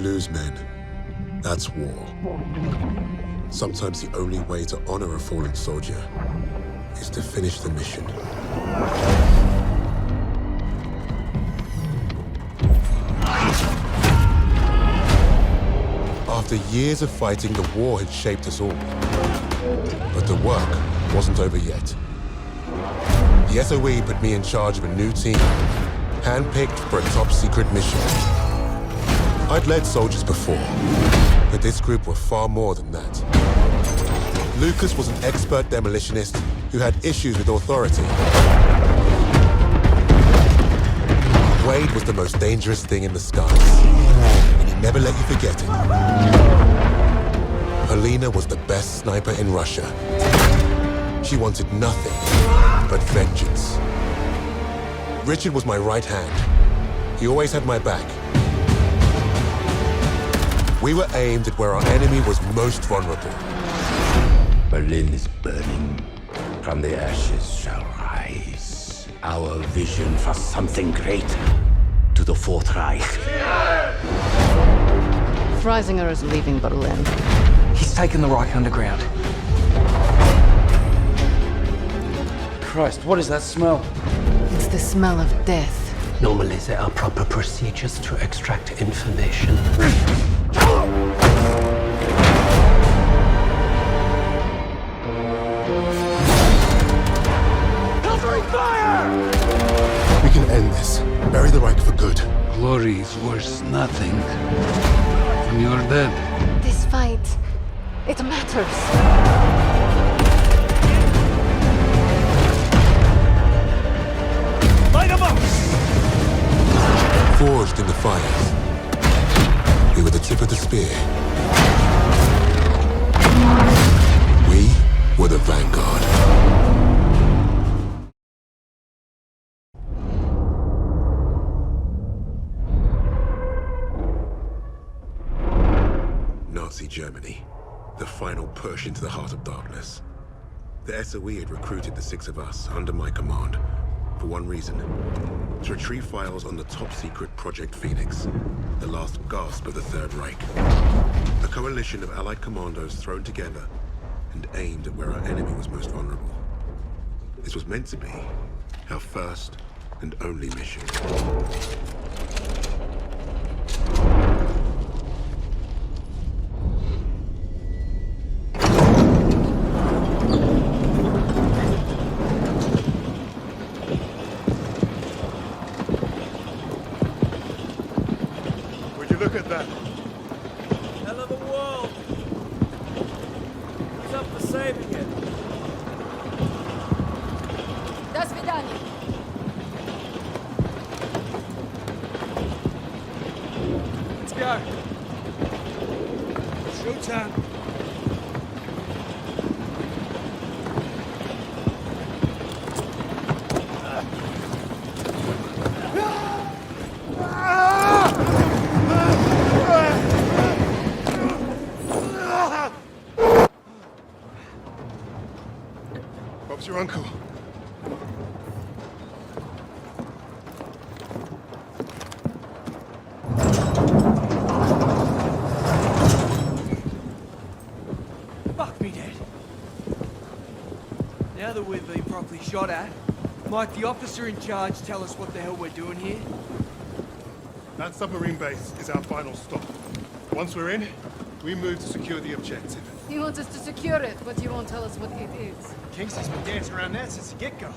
lose men, that's war. Sometimes the only way to honor a fallen soldier is to finish the mission. After years of fighting, the war had shaped us all. But the work wasn't over yet. The SOE put me in charge of a new team, handpicked for a top-secret mission. I'd led soldiers before, but this group were far more than that. Lucas was an expert demolitionist who had issues with authority. Wade was the most dangerous thing in the skies, and he never let you forget it. Helena was the best sniper in Russia. She wanted nothing but vengeance. Richard was my right hand. He always had my back. We were aimed at where our enemy was most vulnerable. Berlin is burning. From the ashes shall rise our vision for something great to the Fourth Reich. Freisinger is leaving Berlin. He's taken the Reich underground. Christ, what is that smell? It's the smell of death. Normally there are proper procedures to extract information. We can end this. Bury the Reich for good. Glory is worth nothing when you're dead. This fight, it matters. Light him up! Forged in the fires, we were the tip of the spear. We were the Vanguard. Nazi Germany, the final push into the heart of darkness. The SOE had recruited the six of us under my command for one reason: to retrieve files on the top-secret Project Phoenix, the last gasp of the Third Reich. A coalition of Allied commandos thrown together and aimed at where our enemy was most vulnerable. This was meant to be our first and only mission. Look at that. Hell of a world. Who's up for saving it? До свидания. Let's go. Showtime. Bob's your uncle. Fuck me dead. Now that we've been properly shot at, might the officer in charge tell us what the hell we're doing here? That submarine base is our final stop. Once we're in, we move to secure the objective. You want us to secure it, but you won't tell us what it is. Kingsley's been dancing around that since the get-go.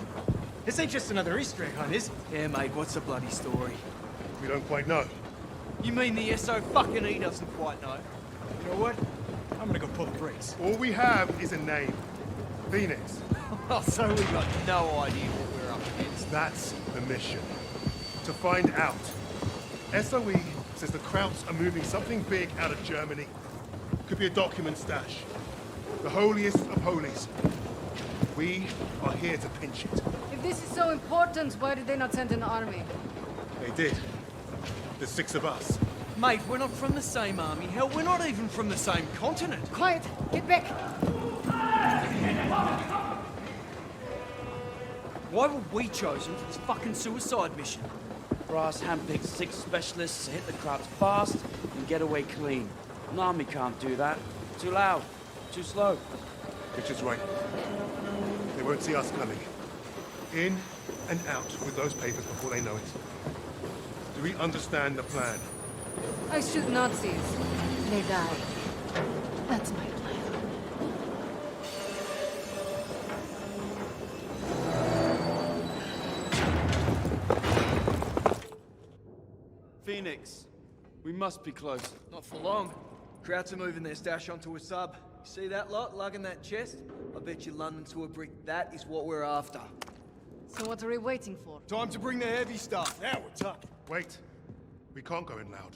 This ain't just another Easter egg hunt, is it? Yeah, mate, what's the bloody story? We don't quite know. You mean the SO fucking E doesn't quite know? You know what? I'm gonna go pull the brakes. All we have is a name. Phoenix. Oh, so we got no idea what we're up against. That's the mission. To find out. SOE says the Krauts are moving something big out of Germany. Could be a document stash. The holiest of holies. We are here to pinch it. If this is so important, why did they not send an army? They did. There's six of us. Mate, we're not from the same army. Hell, we're not even from the same continent. Quiet! Get back! Why were we chosen for this fucking suicide mission? Brass handpicked 6 specialists to hit the crowds fast and get away clean. An army can't do that. Too loud. Too slow. Richard's right. They won't see us coming. In and out with those papers before they know it. Do we understand the plan? I shoot Nazis. They die. That's my plan. Phoenix, we must be close. Not for long. Krauts are moving their stash onto a sub. You see that lot lugging that chest? I bet you London to a brick that is what we're after. So what are we waiting for? Time to bring the heavy stuff. Now we're talking. Wait. We can't go in loud.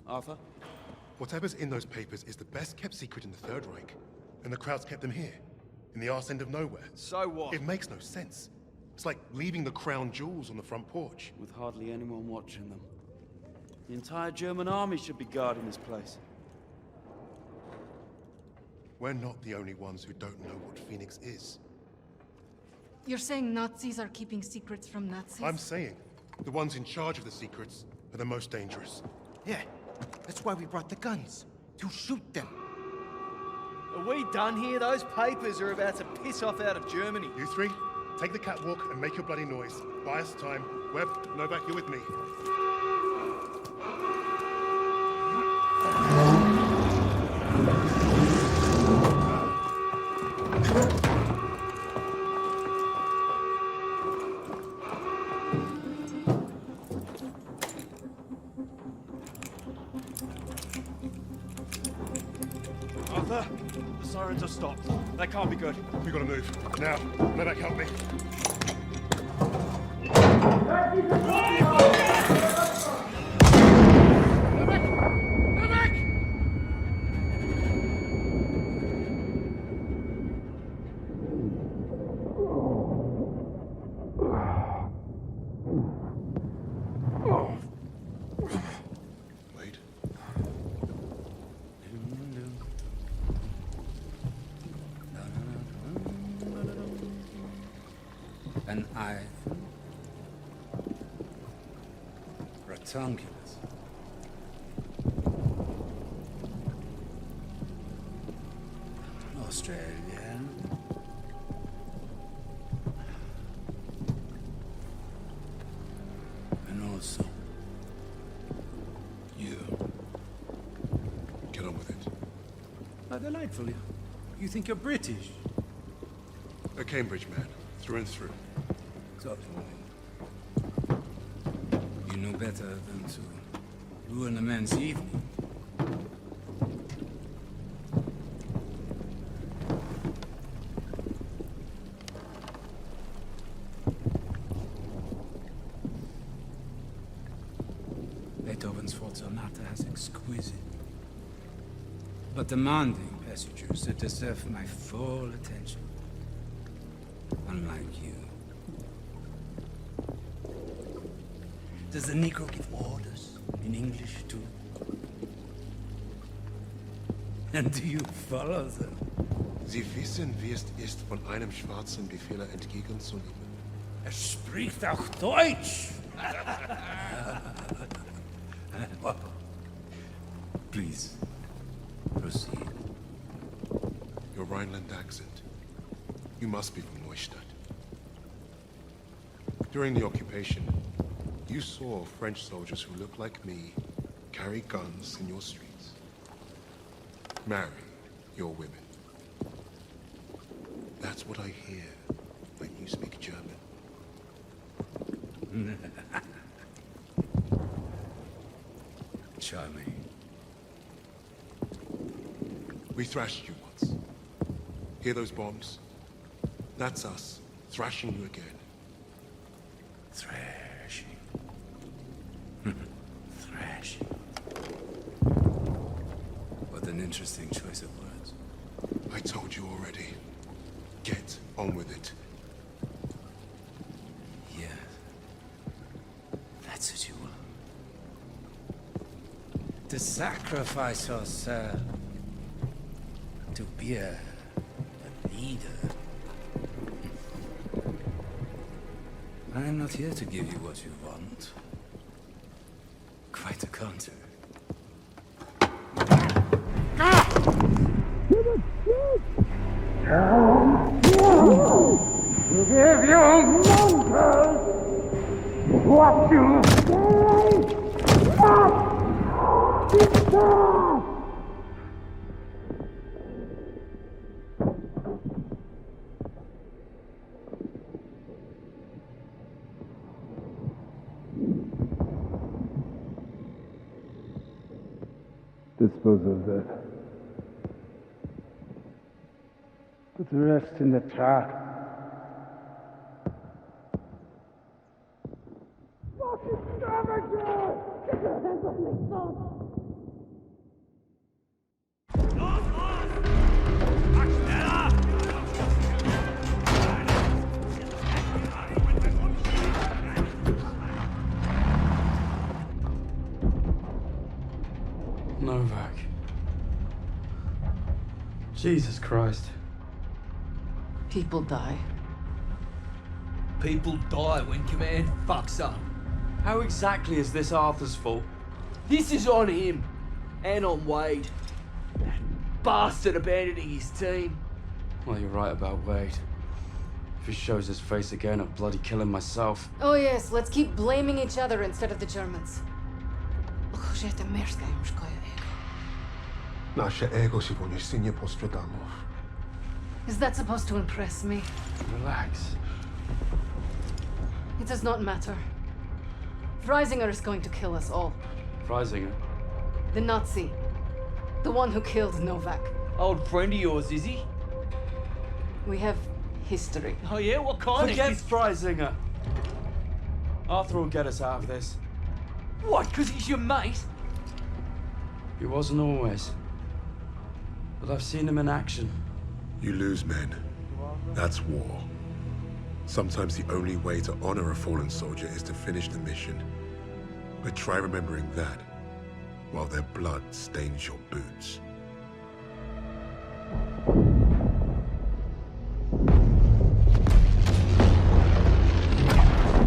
Arthur? Whatever's in those papers is the best kept secret in the Third Reich. And the crowds kept them here, in the arse end of nowhere. So what? It makes no sense. It's like leaving the crown jewels on the front porch. With hardly anyone watching them. The entire German army should be guarding this place. We're not the only ones who don't know what Phoenix is. You're saying Nazis are keeping secrets from Nazis? I'm saying the ones in charge of the secrets are the most dangerous. Yeah, that's why we brought the guns. To shoot them. Are we done here? Those papers are about to piss off out of Germany. You three, take the catwalk and make your bloody noise. Buy us time. Webb, Novak, you're with me. Arthur, the sirens are stopped. That can't be good. We gotta move. Now, Novak, help me. Wait. An eye. Rectangulus. Australia. And also you. Get on with it. How delightful. You think you're British? A Cambridge man, through and through. So, you know better than to ruin a man's evening. Beethoven's Forza Sonata has exquisite, but demanding passages that deserve my full attention. Unlike you. Does the Negro give orders in English too? And do you follow them? Sie wissen, wie es ist, von einem Schwarzen Befehle entgegenzunehmen. Er spricht auch Deutsch! Please, proceed. Your Rhineland accent. You must be from Neustadt. During the occupation, you saw French soldiers who look like me carry guns in your streets. Marry your women. That's what I hear when you speak German. Charming. We thrashed you once. Hear those bombs? That's us, thrashing you again. Thrashing. Thrashing. What an interesting choice of words. I told you already. Get on with it. Yes. That's what you will. To sacrifice yourself. To be a leader. I am not here to give you what you want. to counter. Give you monsters what you Dispose of that. Put the rest in the truck. Novak. Jesus Christ. People die. People die when command fucks up. How exactly is this Arthur's fault? This is on him. And on Wade. That bastard abandoning his team. Well, you're right about Wade. If he shows his face again, I'll bloody kill him myself. Oh yes, let's keep blaming each other instead of the Germans. Naše ego si voglio sinje postradamo. Is that supposed to impress me? Relax. It does not matter. Freisinger is going to kill us all. Freisinger? The Nazi. The one who killed Novak. Old friend of yours, is he? We have history. Oh yeah? What kind Forget of... Freisinger! Arthur will get us out of this. What, because he's your mate? He wasn't always. But I've seen him in action. You lose men. That's war. Sometimes the only way to honor a fallen soldier is to finish the mission. But try remembering that while their blood stains your boots.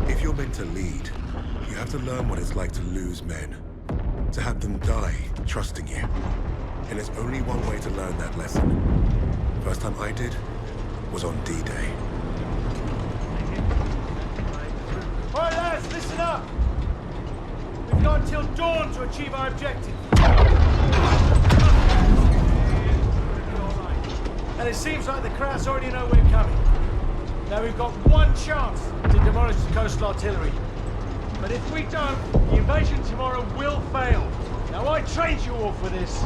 If you're meant to lead, you have to learn what it's like to lose men. To have them die trusting you. And there's only one way to learn that lesson. First time I did was on D-Day. All right, lads, listen up. We've got until dawn to achieve our objective. And it seems like the Krauts already know we're coming. Now we've got one chance to demolish the coastal artillery. But if we don't, the invasion tomorrow will fail. Now I trained you all for this.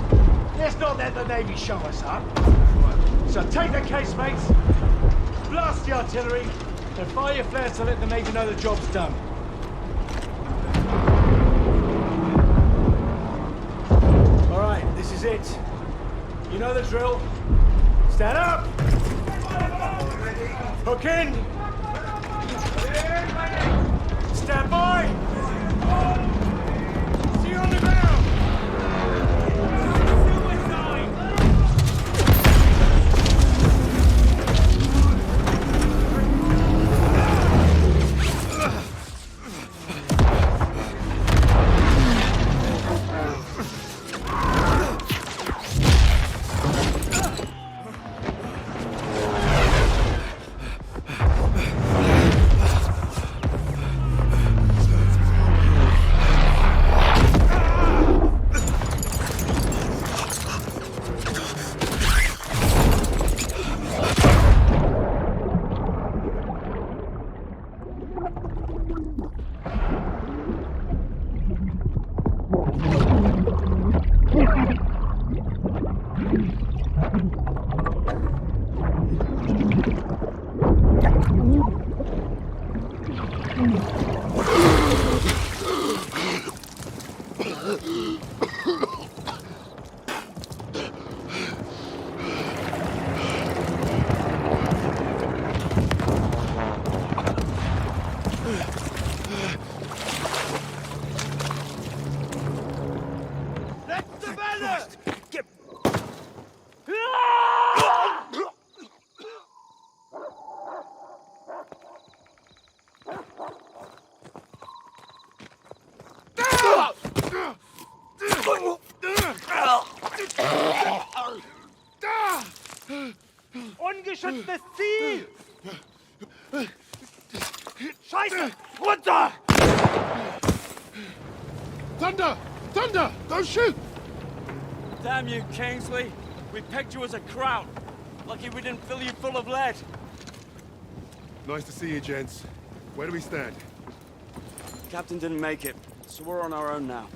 Let's not let the Navy show us up. So take the casemates, blast the artillery, and fire your flares to let the Navy know the job's done. All right, this is it. You know the drill. Stand up! Hook in! Stand by! See you on the ground! Ungeschütztes Ziel! Scheiße! Runter! Thunder! Thunder! Don't shoot! Damn you, Kingsley. We pegged you as a kraut. Lucky we didn't fill you full of lead. Nice to see you, gents. Where do we stand? Captain didn't make it, so we're on our own now.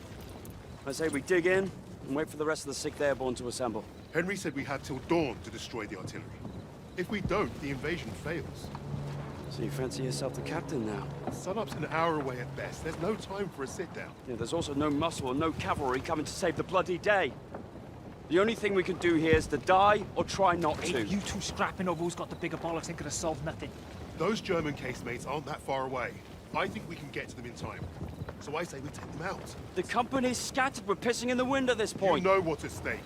I say we dig in and wait for the rest of the 6th Airborne to assemble. Henry said we had till dawn to destroy the artillery. If we don't, the invasion fails. So you fancy yourself the captain now? Sunup's an hour away at best. There's no time for a sit-down. Yeah, there's also no muscle and no cavalry coming to save the bloody day. The only thing we can do here is to die or try not to. Hey, you two scrapping over who's got the bigger bollocks ain't gonna solve nothing. Those German casemates aren't that far away. I think we can get to them in time. So I say we take them out. The company's scattered. We're pissing in the wind at this point. You know what's at stake.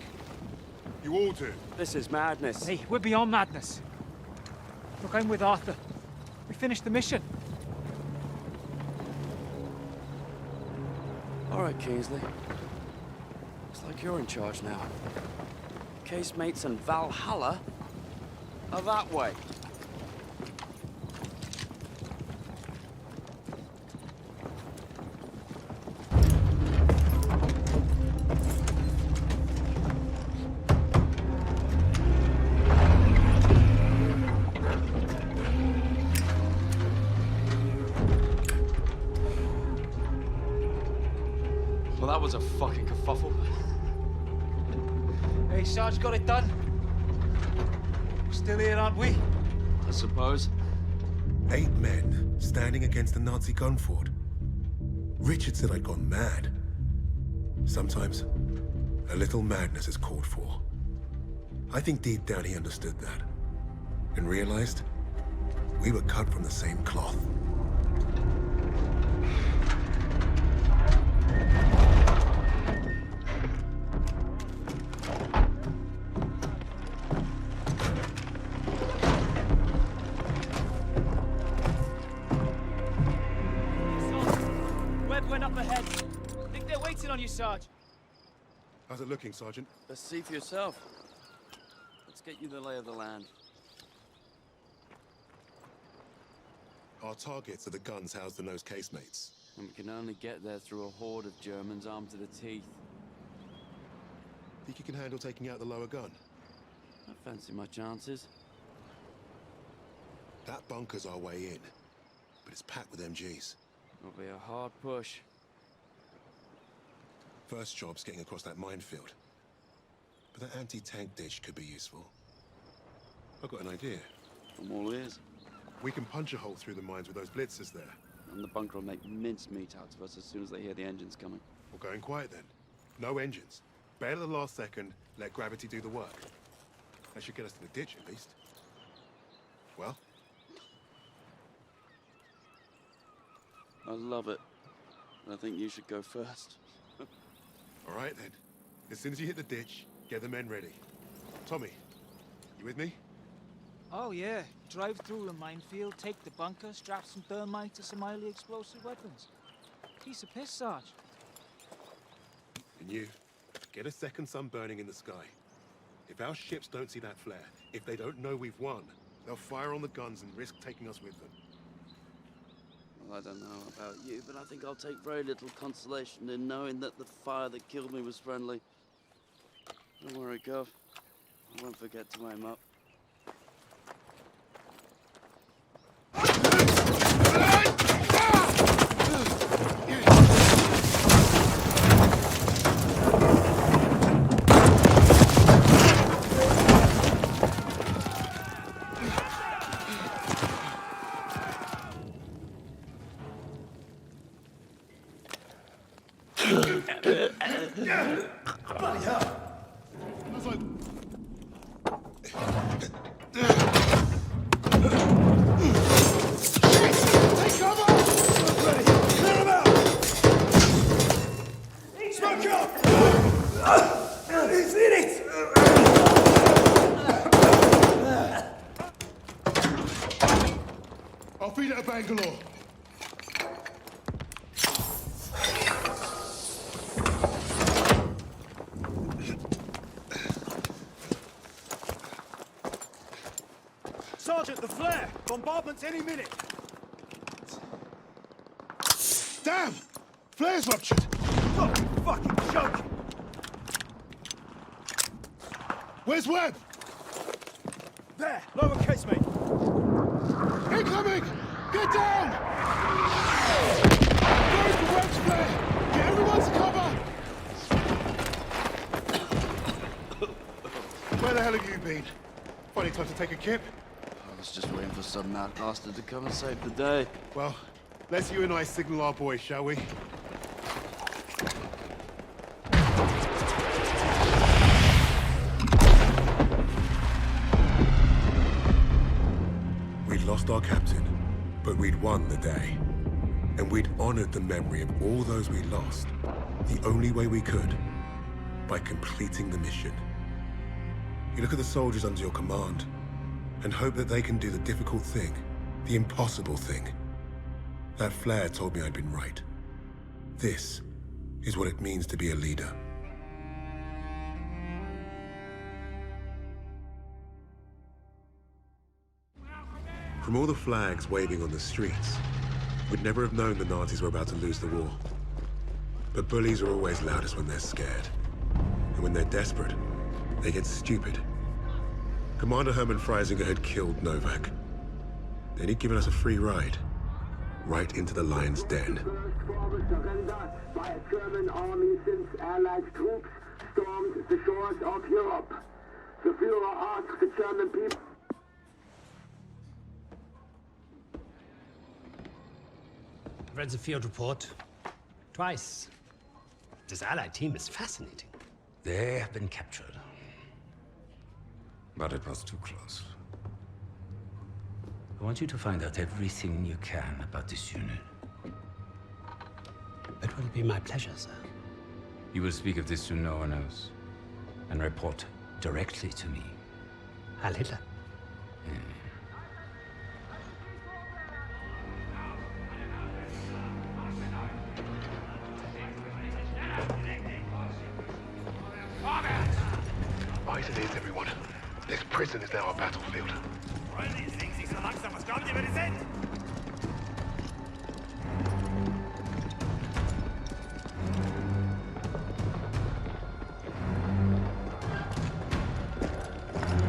You all do. This is madness. Hey, we're beyond madness. Look, I'm with Arthur. We finished the mission. All right, Kingsley. Looks like you're in charge now. Casemates and Valhalla are that way. Well, that was a fucking kerfuffle. Hey, Sarge got it done. We're still here, aren't we? I suppose. 8 men standing against a Nazi gun fort. Richard said I'd gone mad. Sometimes, a little madness is called for. I think deep down he understood that. And realized we were cut from the same cloth. Webb went up ahead. Think they're waiting on you, Sarge. How's it looking, Sergeant? Let's see for yourself. Let's get you the lay of the land. Our targets are the guns housed in those casemates. And we can only get there through a horde of Germans armed to the teeth. Think you can handle taking out the lower gun? I fancy my chances. That bunker's our way in, but it's packed with MGs. It'll be a hard push. First job's getting across that minefield. But that anti-tank ditch could be useful. I've got an idea. I'm all ears. We can punch a hole through the mines with those blitzers there. And the bunker will make mincemeat out of us as soon as they hear the engines coming. We're going quiet then. No engines. Bail at the last second, let gravity do the work. That should get us to the ditch at least. Well? I love it. I think you should go first. All right then. As soon as you hit the ditch, get the men ready. Tommy, you with me? Oh, yeah. Drive through the minefield, take the bunker, strap some thermite to some highly explosive weapons. Piece of piss, Sarge. And you, get a second sun burning in the sky. If our ships don't see that flare, if they don't know we've won, they'll fire on the guns and risk taking us with them. Well, I don't know about you, but I think I'll take very little consolation in knowing that the fire that killed me was friendly. Don't worry, Gov. I won't forget to aim up. I'll feed it at Bangalore. Sergeant, the flare! Bombardment's any minute! Damn! Flare's ruptured! Not fucking joking! Where's Webb? There! Lowercase, mate! Incoming! Get down! Where's the Webb's flare? Get everyone to cover! Where the hell have you been? Funny time to take a kip. I was just waiting for some mad bastard to come and save the day. Well, let's you and I signal our boys, shall we? We'd lost our captain, but we'd won the day. And we'd honored the memory of all those we lost, the only way we could, by completing the mission. You look at the soldiers under your command, and hope that they can do the difficult thing, the impossible thing. That flare told me I'd been right. This is what it means to be a leader. From all the flags waving on the streets, we'd never have known the Nazis were about to lose the war. But bullies are always loudest when they're scared. And when they're desperate, they get stupid. Commander Hermann Freisinger had killed Novak. Then he'd given us a free ride, right into the lion's den. Forward surrender by a German army since Allied troops stormed the shores of Europe. The Führer asked the German people. I've read the field report. Twice. This Allied team is fascinating. They have been captured. But it was too close. I want you to find out everything you can about this unit. It will be my pleasure, sir. You will speak of this to no one else, and report directly to me. Heil Hitler. Eyes and ears, everyone. This prison is now a battlefield.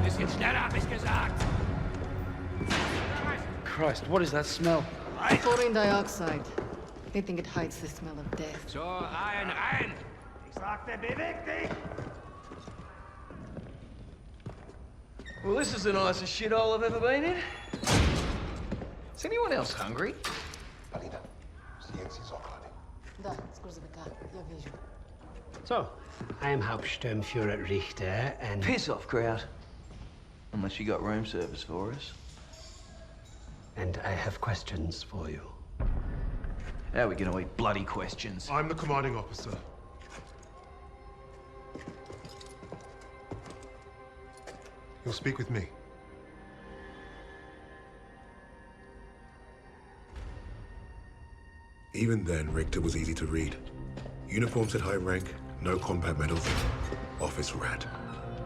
Bisschen schneller, hab ich gesagt! Christ, what is that smell? Chlorine dioxide. They think it hides the smell of death. So, rein! Ich sagte, beweg dich! Well, this is the nicest shithole I've ever been in. Is anyone else hungry? Alina, silenci Sokrane. Da, scurzăvăca, eu vejo. So, I am Hauptsturmführer Richter, and... Piss off, crowd. Unless you got room service for us. And I have questions for you. How are we gonna eat bloody questions? I'm the commanding officer. You'll speak with me. Even then, Richter was easy to read. Uniform said high rank, no combat medals. Office rat.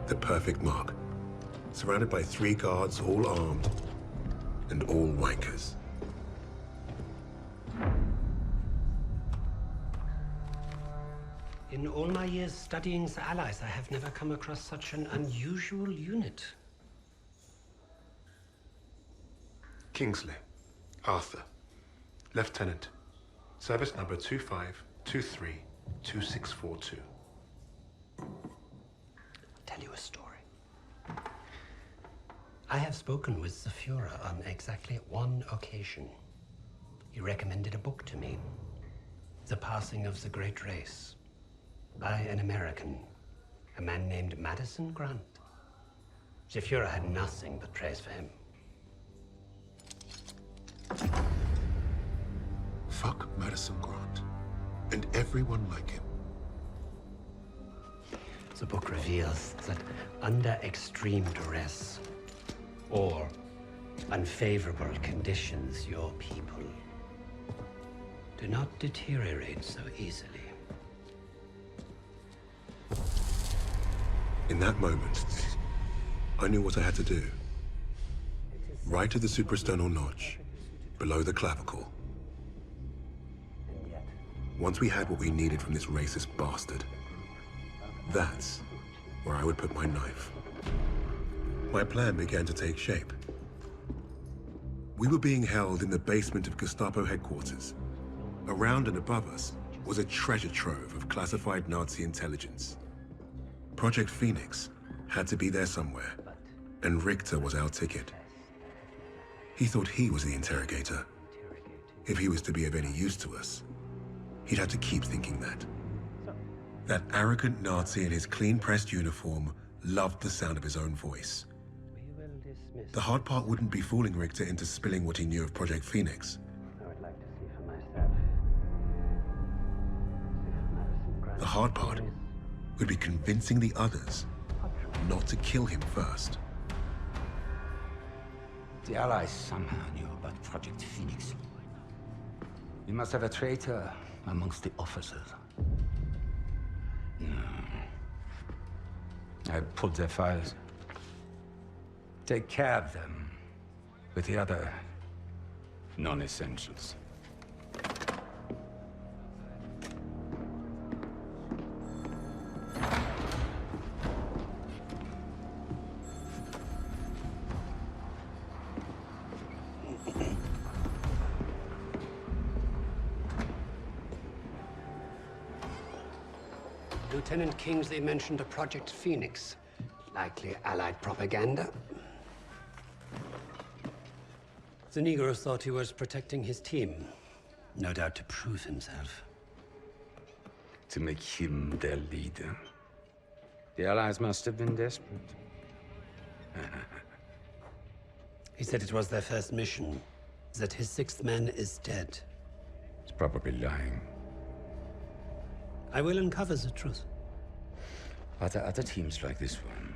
The perfect mark. Surrounded by 3 guards, all armed, and all wankers. In all my years studying the Allies, I have never come across such an unusual unit. Kingsley. Arthur. Lieutenant. Service number 25232642. Tell you a story. I have spoken with the Führer on exactly one occasion. He recommended a book to me. The Passing of the Great Race. By an American. A man named Madison Grant. The Führer had nothing but praise for him. Fuck Madison Grant. And everyone like him. The book reveals that under extreme duress or unfavorable conditions, your people do not deteriorate so easily. In that moment, I knew what I had to do. right at the suprasternal notch, below the clavicle. Once we had what we needed from this racist bastard, that's where I would put my knife. My plan began to take shape. We were being held in the basement of Gestapo headquarters. Around and above us was a treasure trove of classified Nazi intelligence. Project Phoenix had to be there somewhere, and Richter was our ticket. He thought he was the interrogator. If he was to be of any use to us, he'd have to keep thinking that. That arrogant Nazi in his clean-pressed uniform loved the sound of his own voice. The hard part wouldn't be fooling Richter into spilling what he knew of Project Phoenix. I would like to see for myself. The hard part would be convincing the others not to kill him first. The Allies somehow knew about Project Phoenix. We must have a traitor amongst the officers. No. I pulled their files. Take care of them with the other non-essentials. Lieutenant Kingsley mentioned a Project Phoenix. Likely Allied propaganda. The Negro thought he was protecting his team. No doubt to prove himself. To make him their leader. The Allies must have been desperate. He said it was their first mission, that his sixth man is dead. He's probably lying. I will uncover the truth. Are there other teams like this one?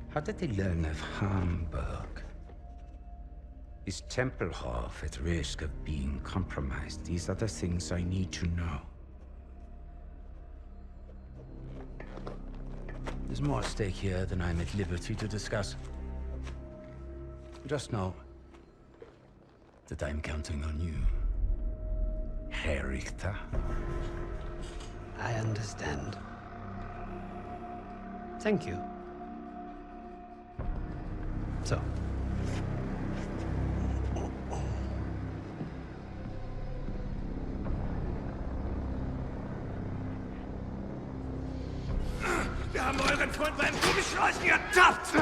How did they learn of Hamburg? Is Tempelhof at risk of being compromised? These are the things I need to know. There's more at stake here than I'm at liberty to discuss. Just know that I'm counting on you, Herr Richter. I understand. Thank you. So. Wir haben euren Freund beim Kugelschleusen ertappt!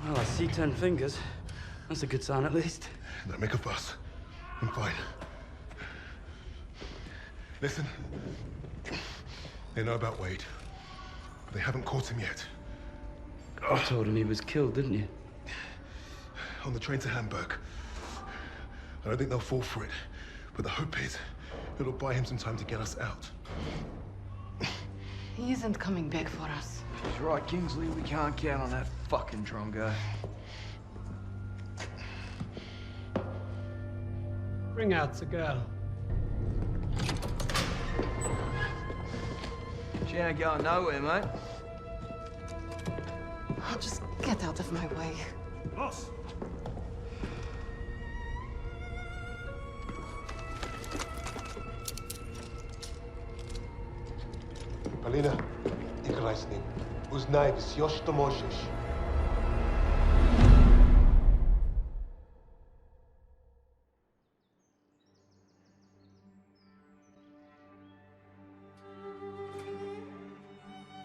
Well, I see 10 fingers. That's a good sign, at least. Don't make a fuss. I'm fine. Listen. They know about Wade. But they haven't caught him yet. You told him he was killed, didn't you? On the train to Hamburg. I don't think they'll fall for it. But the hope is it'll buy him some time to get us out. He isn't coming back for us. He's right, Kingsley. We can't count on that fucking Drongo. Bring out the girl. She ain't going nowhere, mate. Oh, just get out of my way. Boss! Polina, играй с ним. Узнай все, что можешь.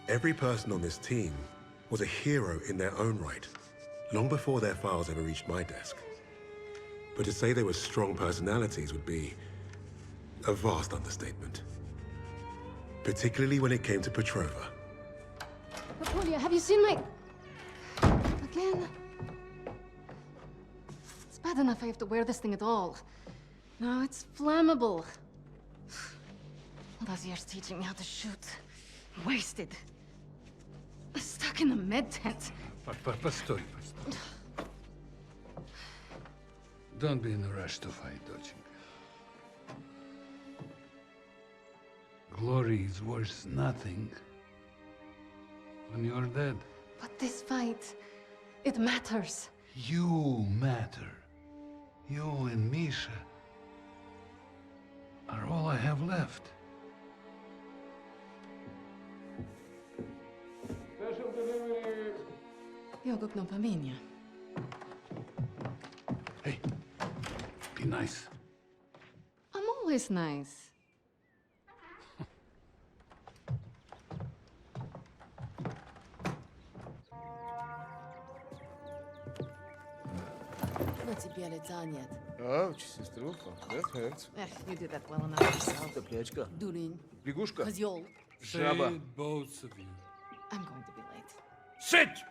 Every person on this team was a hero in their own right, long before their files ever reached my desk. But to say they were strong personalities would be a vast understatement. Particularly when it came to Petrova. Napoleon, have you seen my... Again? It's bad enough I have to wear this thing at all. Now it's flammable. All those years teaching me how to shoot. Wasted. Stuck in a med tent. Постой. Don't be in a rush to fight, доченька. Glory is worth nothing when you're dead. But this fight, it matters. You matter. You and Misha are all I have left. Special delivery. Jag öppnar familjen. Hey, be nice. I'm always nice. На тебе лица нет. Ouch, сеструха, that hurts. You did that well enough yourself. Цыплячка. Дурень. Лягушка. Козёл. Жаба. Say it, both of you. I'm going to be late. Sit!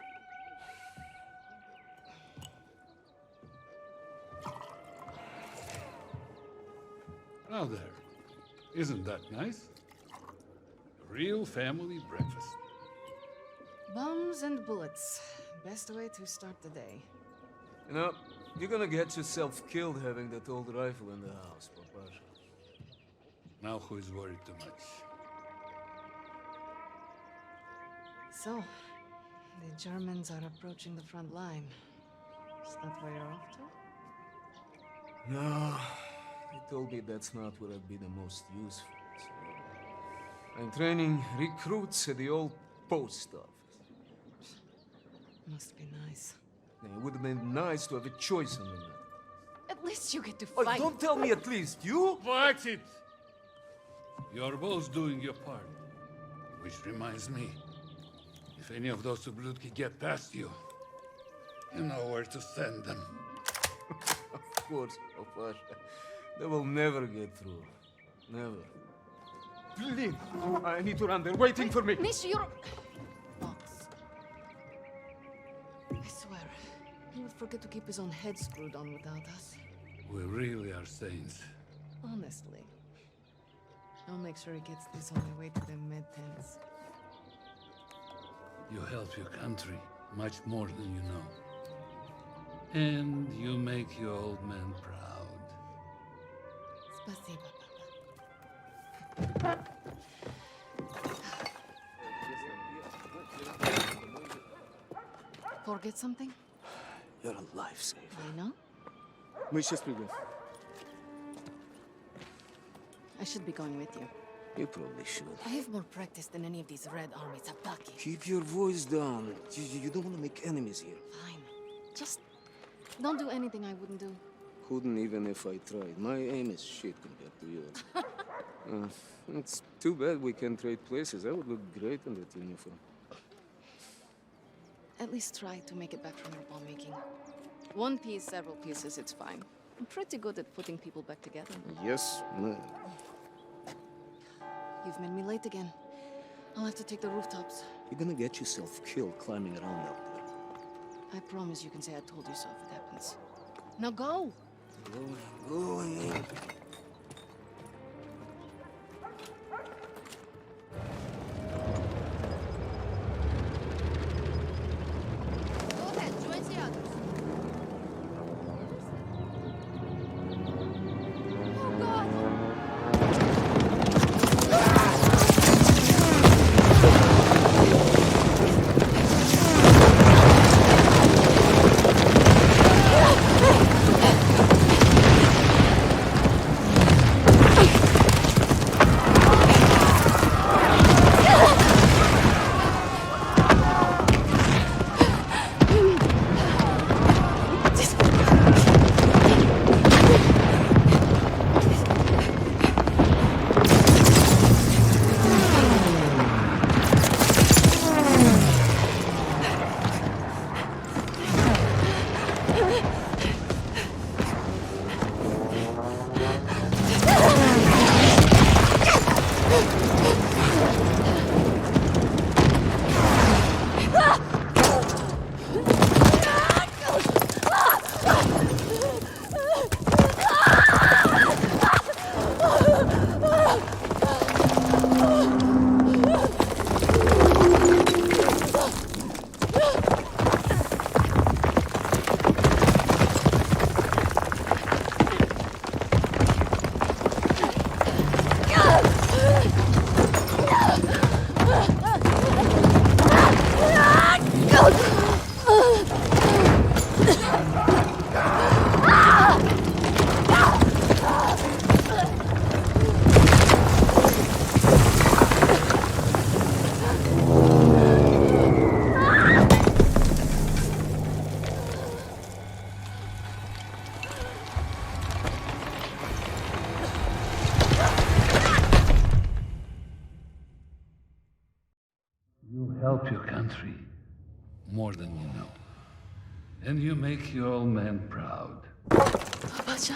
Now there. Isn't that nice? A real family breakfast. Bombs and bullets. Best way to start the day. You know, you're gonna get yourself killed having that old rifle in the house, Papasha. Now who is worried too much? So, the Germans are approaching the front line. Is that where you're off to? No, they told me that's not where I'd be the most useful. So I'm training recruits at the old post office. Must be nice. It would have been nice to have a choice in the matter. At least you get to Oh, fight. don't tell me at least, you? Watch it! You're both doing your part. Which reminds me, if any of those Ubludki get past you, you know where to send them. Of course, Papasha. They will never get through. Never. Please, I need to run. They're waiting for me. Mish, you're... Box. I swear, he would forget to keep his own head screwed on without us. We really are saints. Honestly. I'll make sure he gets this on the way to the med tents. You help your country much more than you know. And you make your old man proud. Спасибо, Papa. Forget something? You're a lifesaver. I know. Мы сейчас придем. I should be going with you. You probably should. I have more practice than any of these Red Army Tabaki. Keep your voice down. You don't want to make enemies here. Fine. Just don't do anything I wouldn't do. Couldn't even if I tried. My aim is shit compared to yours. It's too bad we can't trade places. I would look great in that uniform. At least try to make it back from your bomb making. One piece, several pieces, it's fine. I'm pretty good at putting people back together. Yes, ma'am. You've made me late again. I'll have to take the rooftops. You're gonna get yourself killed climbing around out there. I promise you can say I told you so if it happens. Now go! Going. Go ahead, join the others. Oh God! help your country more than you know. And you make your old man proud. Pasha.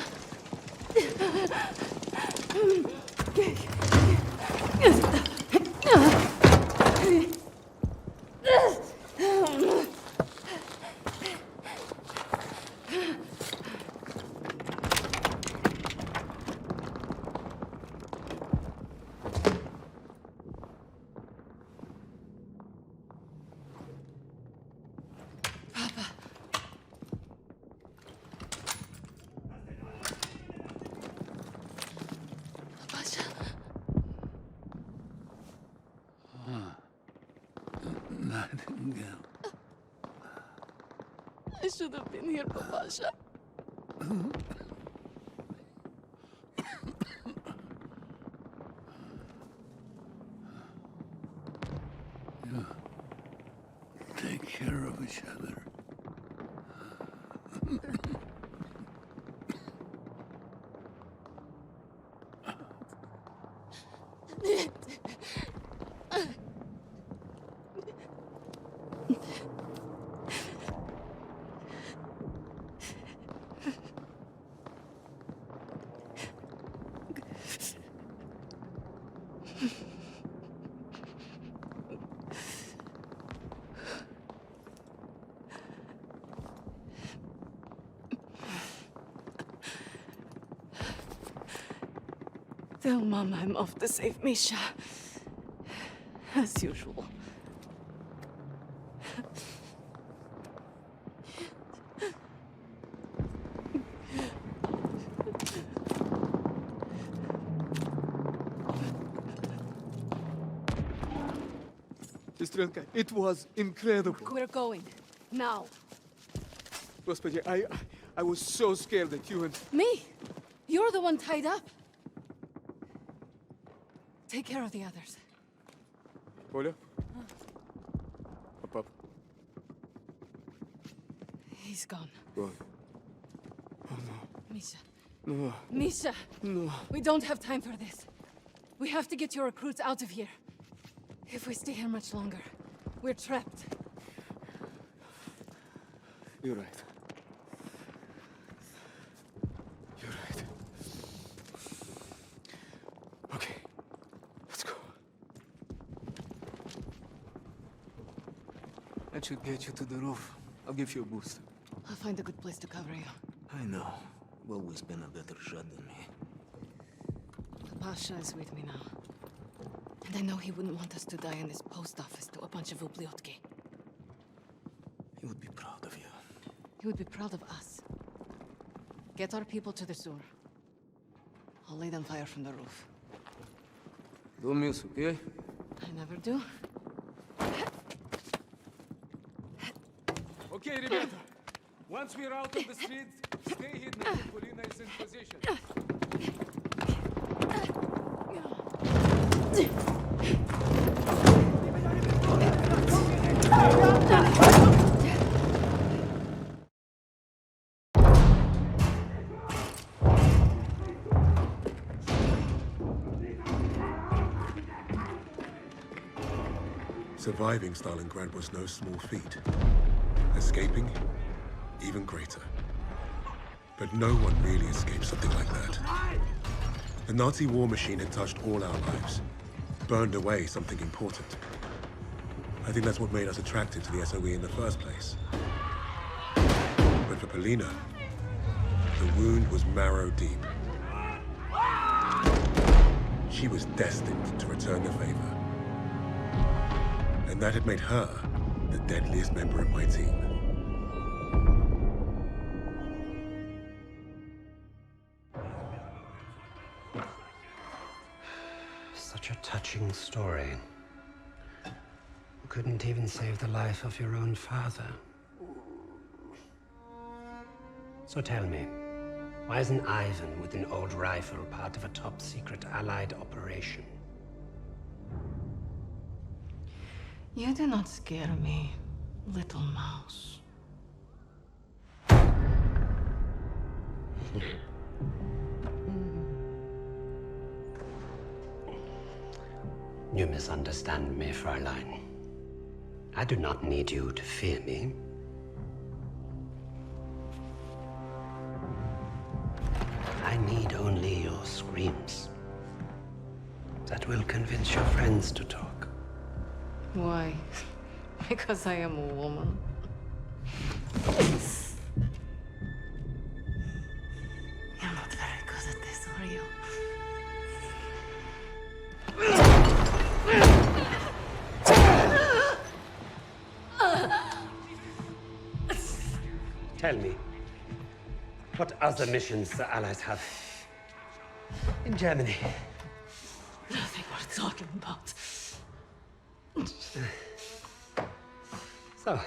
Nightingale. I should have been here, Papasha. Yeah. Take care of each other. Tell Mom I'm off to save Misha. As usual. Сестренка, it was incredible. We're going. Now. Господи, I was so scared that you and... Me? You're the one tied up. Take care of the others. Оля? Пап? He's gone. Gone. Oh no. Misha. No. Misha! No. We don't have time for this. We have to get your recruits out of here. If we stay here much longer, we're trapped. You're right. You're right. Okay. Let's go. That should get you to the roof. I'll give you a boost. I'll find a good place to cover you. I know. You've always been a better shot than me. Pasha is with me now. And I know he wouldn't want us to die in his post office to a bunch of ubliotki. He would be proud of you. He would be proud of us. Get our people to the sewer. I'll lay them fire from the roof. Don't miss, okay? I never do. Okay, ребята. Once we're out of the streets, stay hidden until Polina is in position. Surviving Stalingrad was no small feat. Escaping, even greater. But no one really escaped something like that. The Nazi war machine had touched all our lives, burned away something important. I think that's what made us attracted to the SOE in the first place. But for Polina, the wound was marrow deep. She was destined to return the favor. And that had made her the deadliest member of my team. Such a touching story. You couldn't even save the life of your own father. So tell me, why isn't Ivan with an old rifle part of a top-secret Allied operation? You do not scare me, little mouse. You misunderstand me, Fräulein. I do not need you to fear me. I need only your screams. That will convince your friends to talk. Why? Because I am a woman. You're not very good at this, are you? Tell me, what other missions the Allies have in Germany? Nothing worth talking about. So,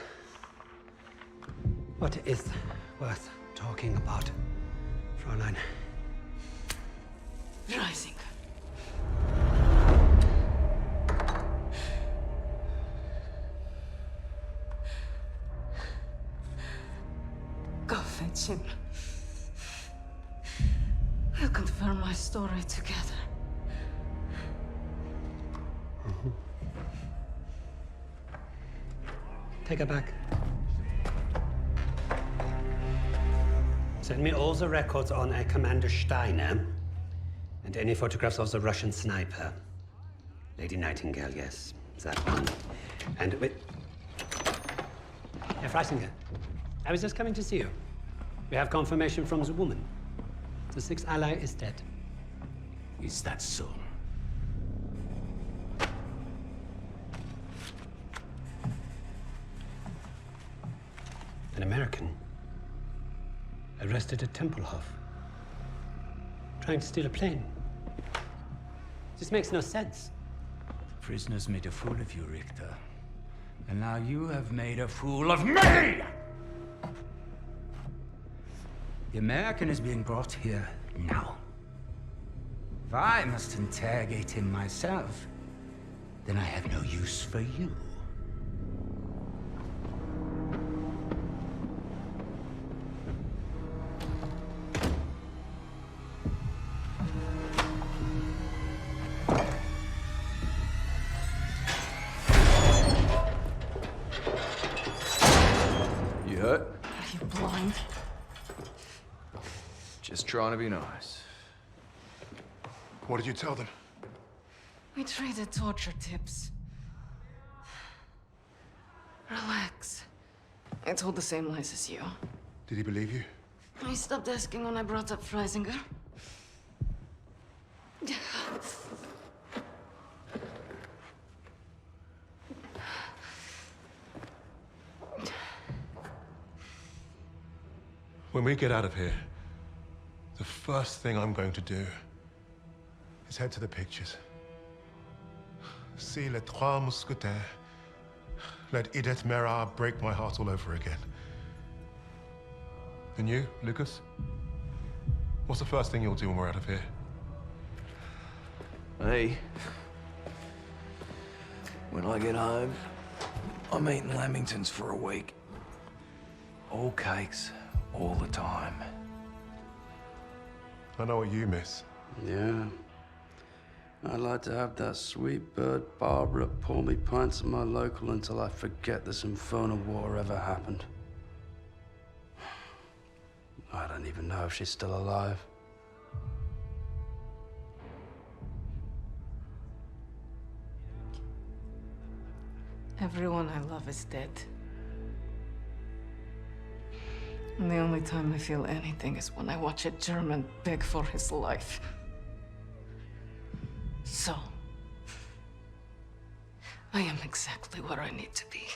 what is worth talking about, Fräulein? Rising. Go fetch him. We'll confirm my story together. Take her back. Send me all the records on a Commander Steiner and any photographs of the Russian sniper. Lady Nightingale, yes, that one. And wait. Herr Freisinger, I was just coming to see you. We have confirmation from the woman. The sixth ally is dead. Is that so? An American arrested at Tempelhof, trying to steal a plane. This makes no sense. The prisoners made a fool of you, Richter. And now you have made a fool of me! The American is being brought here now. If I must interrogate him myself, then I have no use for you. You hurt? Are you blind? Just trying to be nice. What did you tell them? We traded torture tips. Relax. I told the same lies as you. Did he believe you? He stopped asking when I brought up Freisinger. When we get out of here, the first thing I'm going to do is head to the pictures. See Les Trois Mousquetaires. Let Edith Merard break my heart all over again. And you, Lucas? What's the first thing you'll do when we're out of here? Hey. When I get home, I'm eating Lamingtons for a week. All cakes, all the time. I know what you miss. Yeah. I'd like to have that sweet bird Barbara pour me pints at my local until I forget this infernal war ever happened. I don't even know if she's still alive. Everyone I love is dead. And the only time I feel anything is when I watch a German beg for his life. So, I am exactly where I need to be.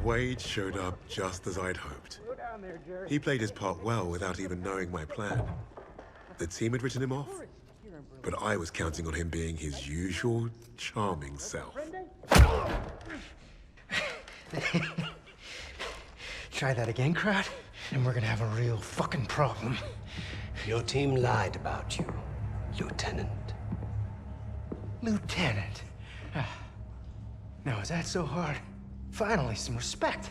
Wade showed up just as I'd hoped. He played his part well without even knowing my plan. The team had written him off, but I was counting on him being his usual charming self. Try that again, crowd, and we're gonna have a real fucking problem. Your team lied about you, Lieutenant. Lieutenant. Now, is that so hard? Finally, some respect.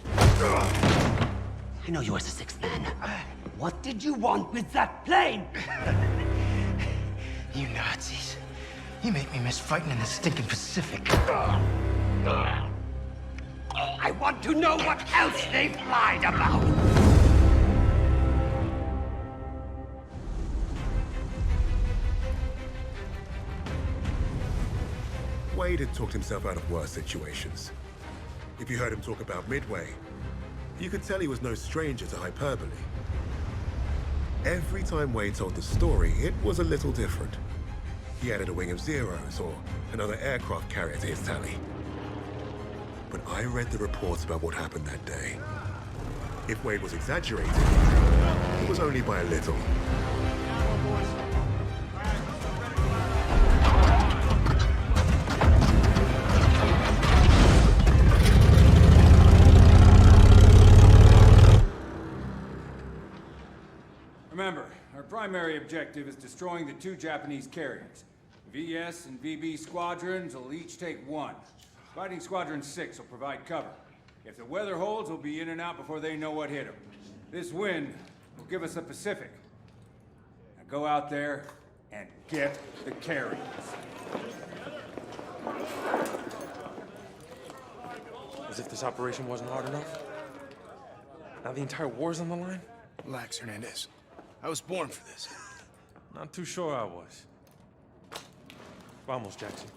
I know you as the sixth man. What did you want with that plane? You Nazis. You make me miss fighting in the stinking Pacific. I want to know what else they've lied about. Wade had talked himself out of worse situations. If you heard him talk about Midway, you could tell he was no stranger to hyperbole. Every time Wade told the story, it was a little different. He added a wing of Zeros or another aircraft carrier to his tally. But I read the reports about what happened that day. If Wade was exaggerating, it was only by a little. Remember, our primary objective is destroying the 2 Japanese carriers. VS and VB squadrons will each take 1. Fighting Squadron 6 will provide cover. If the weather holds, we'll be in and out before they know what hit them. This wind will give us the Pacific. Now go out there and get the carriers. As if this operation wasn't hard enough. Now the entire war's on the line? Relax, Hernandez. I was born for this. Not too sure I was. Vamos, Jackson.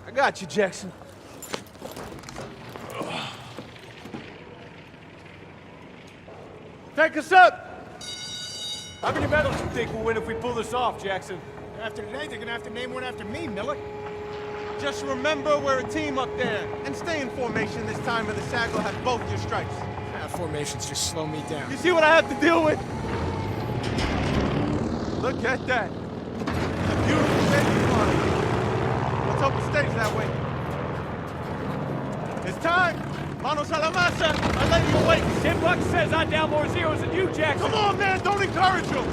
I got you, Jackson. Take us up! How many medals you think we'll win if we pull this off, Jackson? After today, they're gonna have to name one after me, Miller. Just remember we're a team up there. And stay in formation this time or the SAG will have both your stripes. Formations just slow me down. You see what I have to deal with? Look at that. A beautiful baby party. Let's hope it stays that way. It's time. Manos a la masa. I let you awake. Tim Buck says I down more Zeros than you, Jackson. Come on, man. Don't encourage him.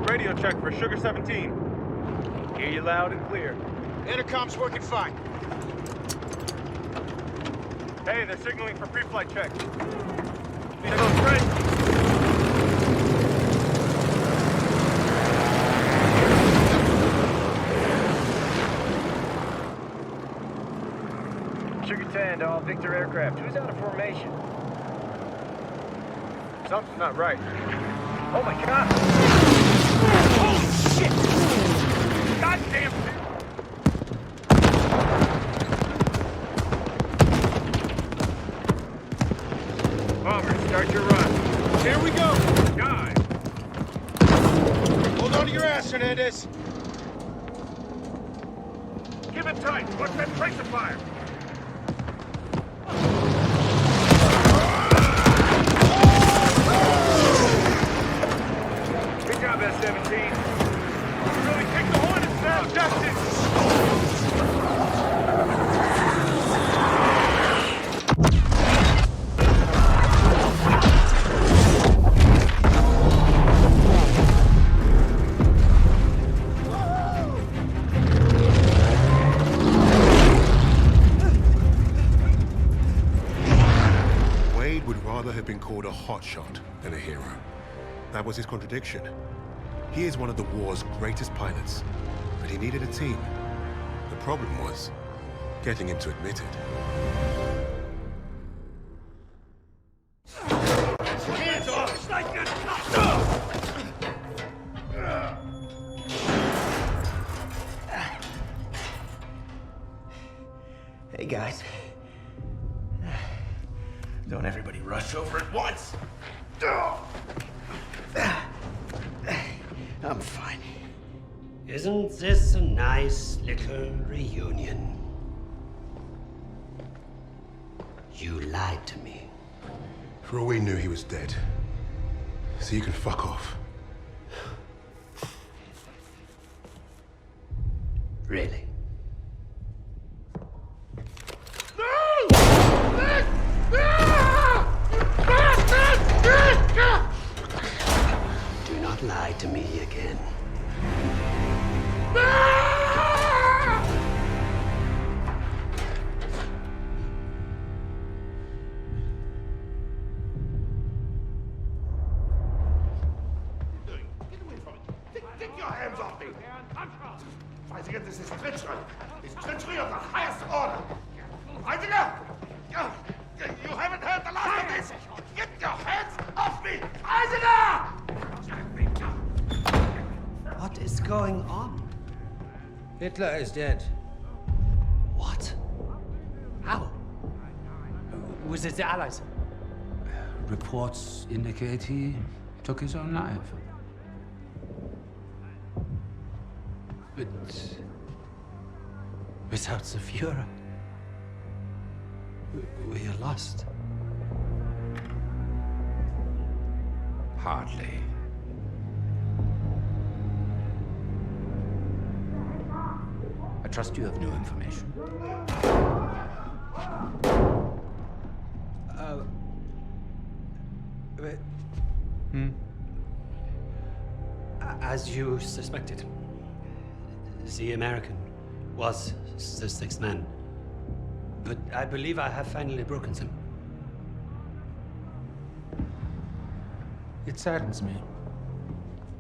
Radio check for Sugar 17. Hear you loud and clear. Intercom's working fine. Hey, they're signaling for pre-flight check. Signal's ready. Sugar 10 to all Victor aircraft. Who's out of formation? Something's not right. Oh my God! Holy shit! Goddamn! Bomber, start your run. Here we go! Guys! Hold on to your ass, Hernandez. Give it tight. Watch that tracer fire. Good job, S-17. Really kick the horn and sound, Jackson! Wade would rather have been called a hotshot than a hero. That was his contradiction. He is one of the war's greatest pilots, but he needed a team. The problem was getting him to admit it. Hands off! Hey, guys. Don't everybody rush over at once. I'm fine. Isn't this a nice little reunion? You lied to me. For all we knew, he was dead. So you can fuck off. Really? Do not lie to me again. Take your hands off me! Fight against this is treachery! It's treachery of the highest order! Heidegger! You haven't heard the last of this! Get your hands off me! Heidegger! What is going on? Hitler is dead. What? How? Was it the Allies? Reports indicate he took his own life. But without the Führer, we are lost. Hardly. I trust you have new information. As you suspected, the American was the sixth man. But I believe I have finally broken them. It saddens me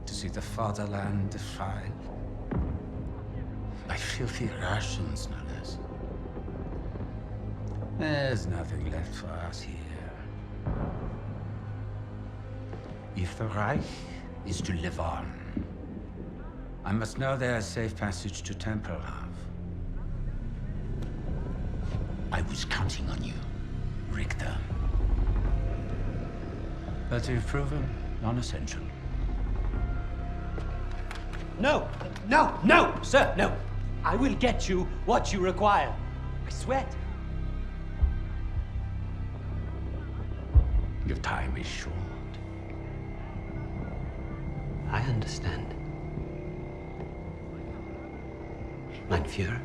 to see the fatherland defiled by filthy Russians, no less. There's nothing left for us here. If the Reich is to live on, I must know there's safe passage to Tempelhof. I was counting on you, Richter. But you've proven non-essential. No, sir, no. I will get you what you require. I swear it. Your time is short. I understand. Mein Führer.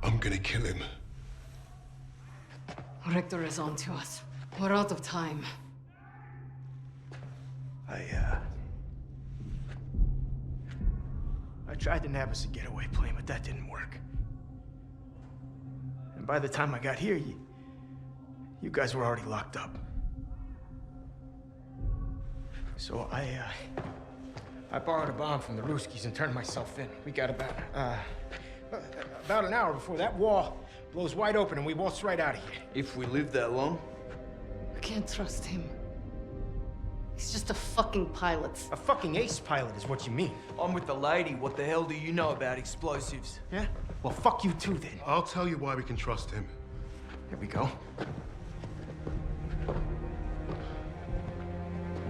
I'm gonna kill him. Richter is on to us. We're out of time. I tried to nab us a getaway plane, but that didn't work. And by the time I got here, you guys were already locked up. So I borrowed a bomb from the Ruskies and turned myself in. We got about an hour before that wall blows wide open and we waltz right out of here. If we live that long? I can't trust him. He's just a fucking pilot. A fucking ace pilot is what you mean. I'm with the lady. What the hell do you know about explosives? Yeah? Well, fuck you too, then. I'll tell you why we can trust him. Here we go.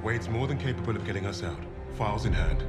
Wade's more than capable of getting us out. Files in hand.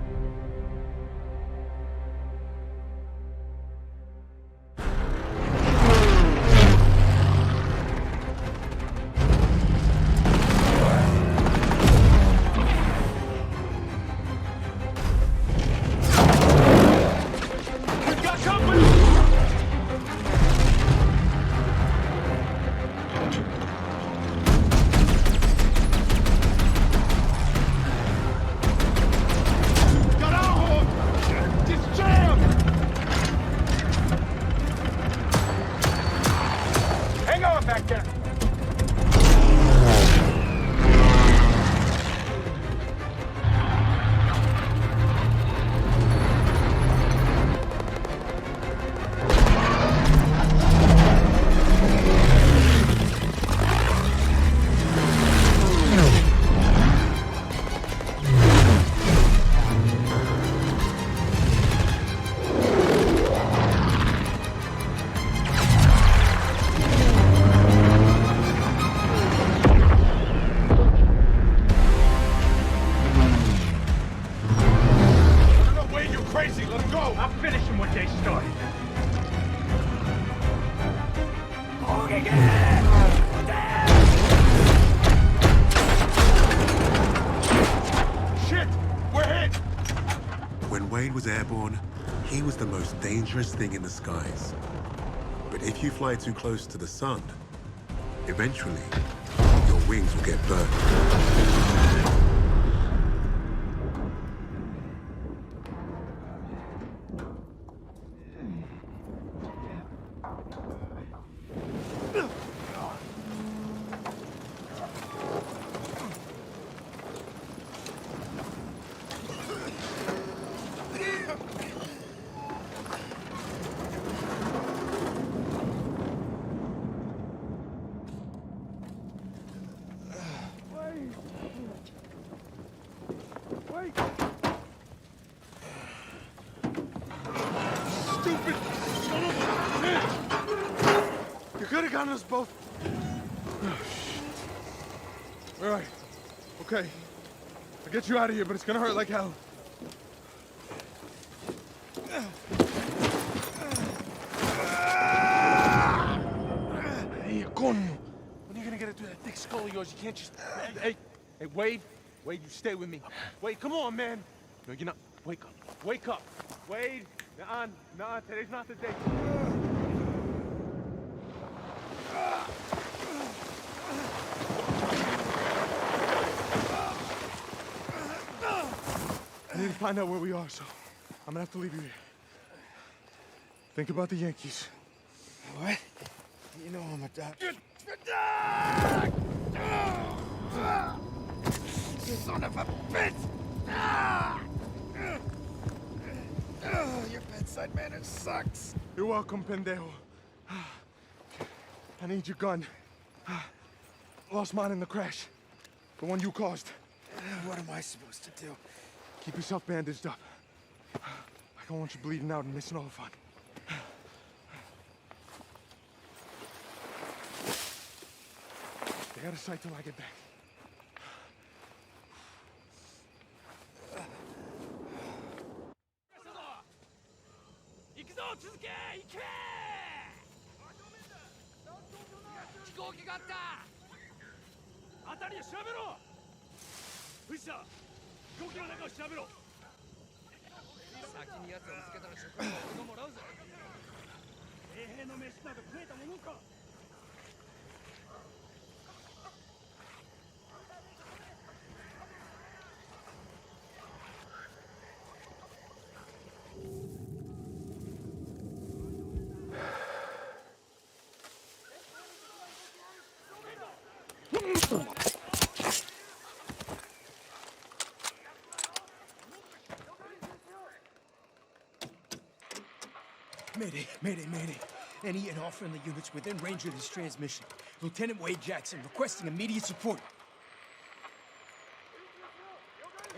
He was the most dangerous thing in the skies. But if you fly too close to the sun, eventually, your wings will get burned. Stupid son of a bitch! You could have gotten us both. All right. Okay. I'll get you out of here, but it's gonna hurt like hell. Hey, coño. When are you gonna get it through that thick skull of yours? You can't just... Hey, Wade. Wade, you stay with me. Wade, come on, man. No, you're not. Wake up. Wake up. Wade. Nah, today's not the day. I need to find out where we are, so I'm gonna have to leave you here. Think about the Yankees. What? You know I'm a doctor. Son of a bitch! Your bedside manner sucks. You're welcome, pendejo. I need your gun. Lost mine in the crash. The one you caused. What am I supposed to do? Keep yourself bandaged up. I don't want you bleeding out and missing all the fun. Stay out of sight till I get back. Mayday. Any and all friendly units within range of this transmission. Lieutenant Wade Jackson requesting immediate support.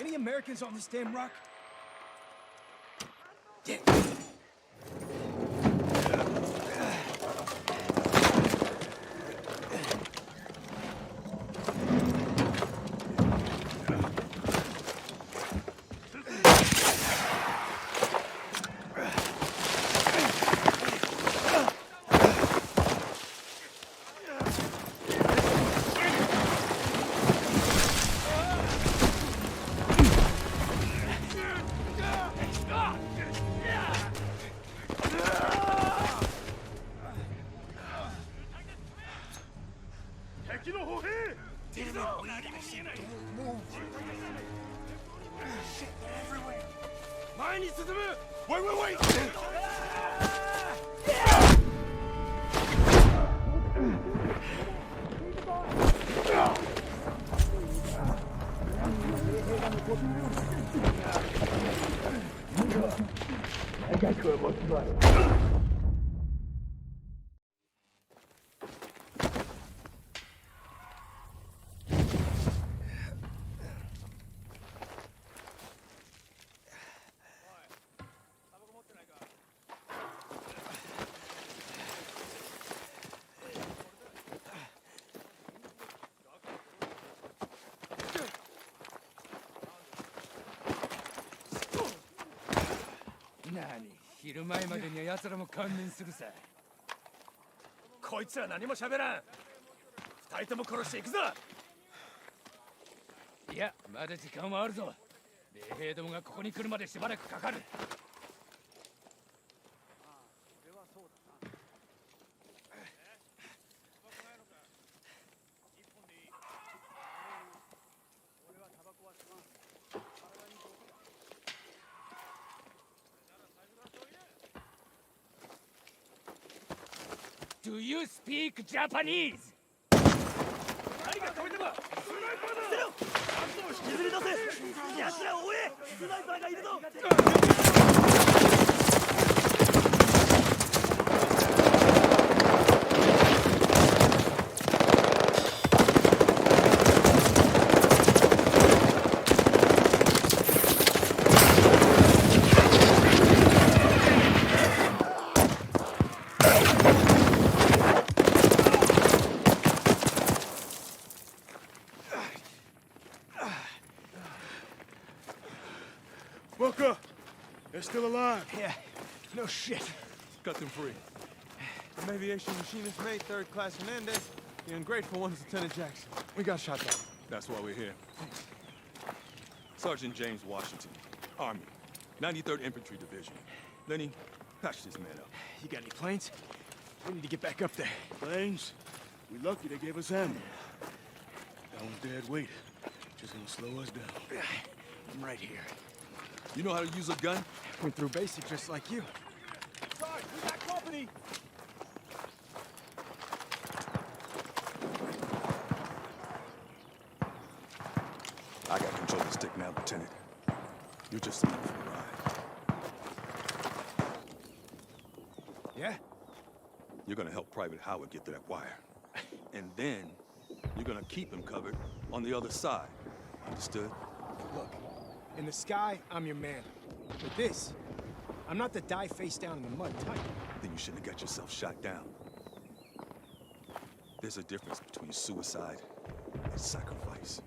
Any Americans on this damn rock? Yeah. Wait! I got you at what's right.何、昼前までには奴らも観念するさ。こいつは何も喋らん。二人とも殺していくぞ。いや、まだ時間はあるぞ。米兵どもがここに来るまでしばらくかかる。Do you speak Japanese? 何が止めてもスナイパーだ。捨てろ。弾を引きずり出せ。奴らを追え。スナイパーがいるぞ。Booker! They're still alive. Yeah, no shit. Cut them free. I'm aviation machinist mate, third class Hernandez. The ungrateful one is Lieutenant Jackson. We got shot down. That's why we're here. Sergeant James Washington, Army, 93rd Infantry Division. Lenny, patch this man up. You got any planes? We need to get back up there. Planes? We lucky they gave us ammo. That one's dead weight. Just gonna slow us down. I'm right here. You know how to use a gun? Went through basic just like you. Sarge, we got company! I got control of the stick now, Lieutenant. You're just along for the ride. Yeah? You're gonna help Private Howard get to that wire. And then, you're gonna keep him covered on the other side. Understood? Look, in the sky, I'm your man. With this, I'm not the die face down in the mud type. Then you shouldn't have got yourself shot down. There's a difference between suicide and sacrifice.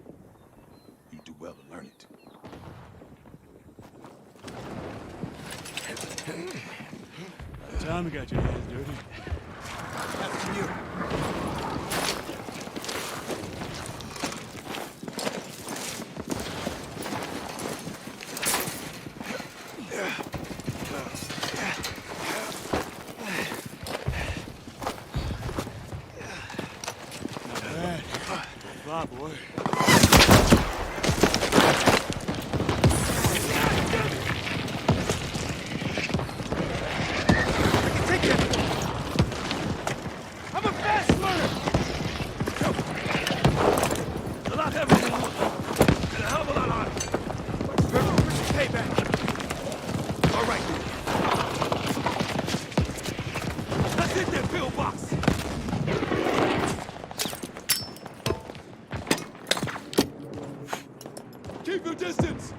You do well to learn it. Time got your hands dirty. After you. Not bad. Fly, boy. I'm a fast learner. A lot heavier. And a hell of a lot harder. Where's your payback? All right. Let's hit that pillbox. Keep your distance!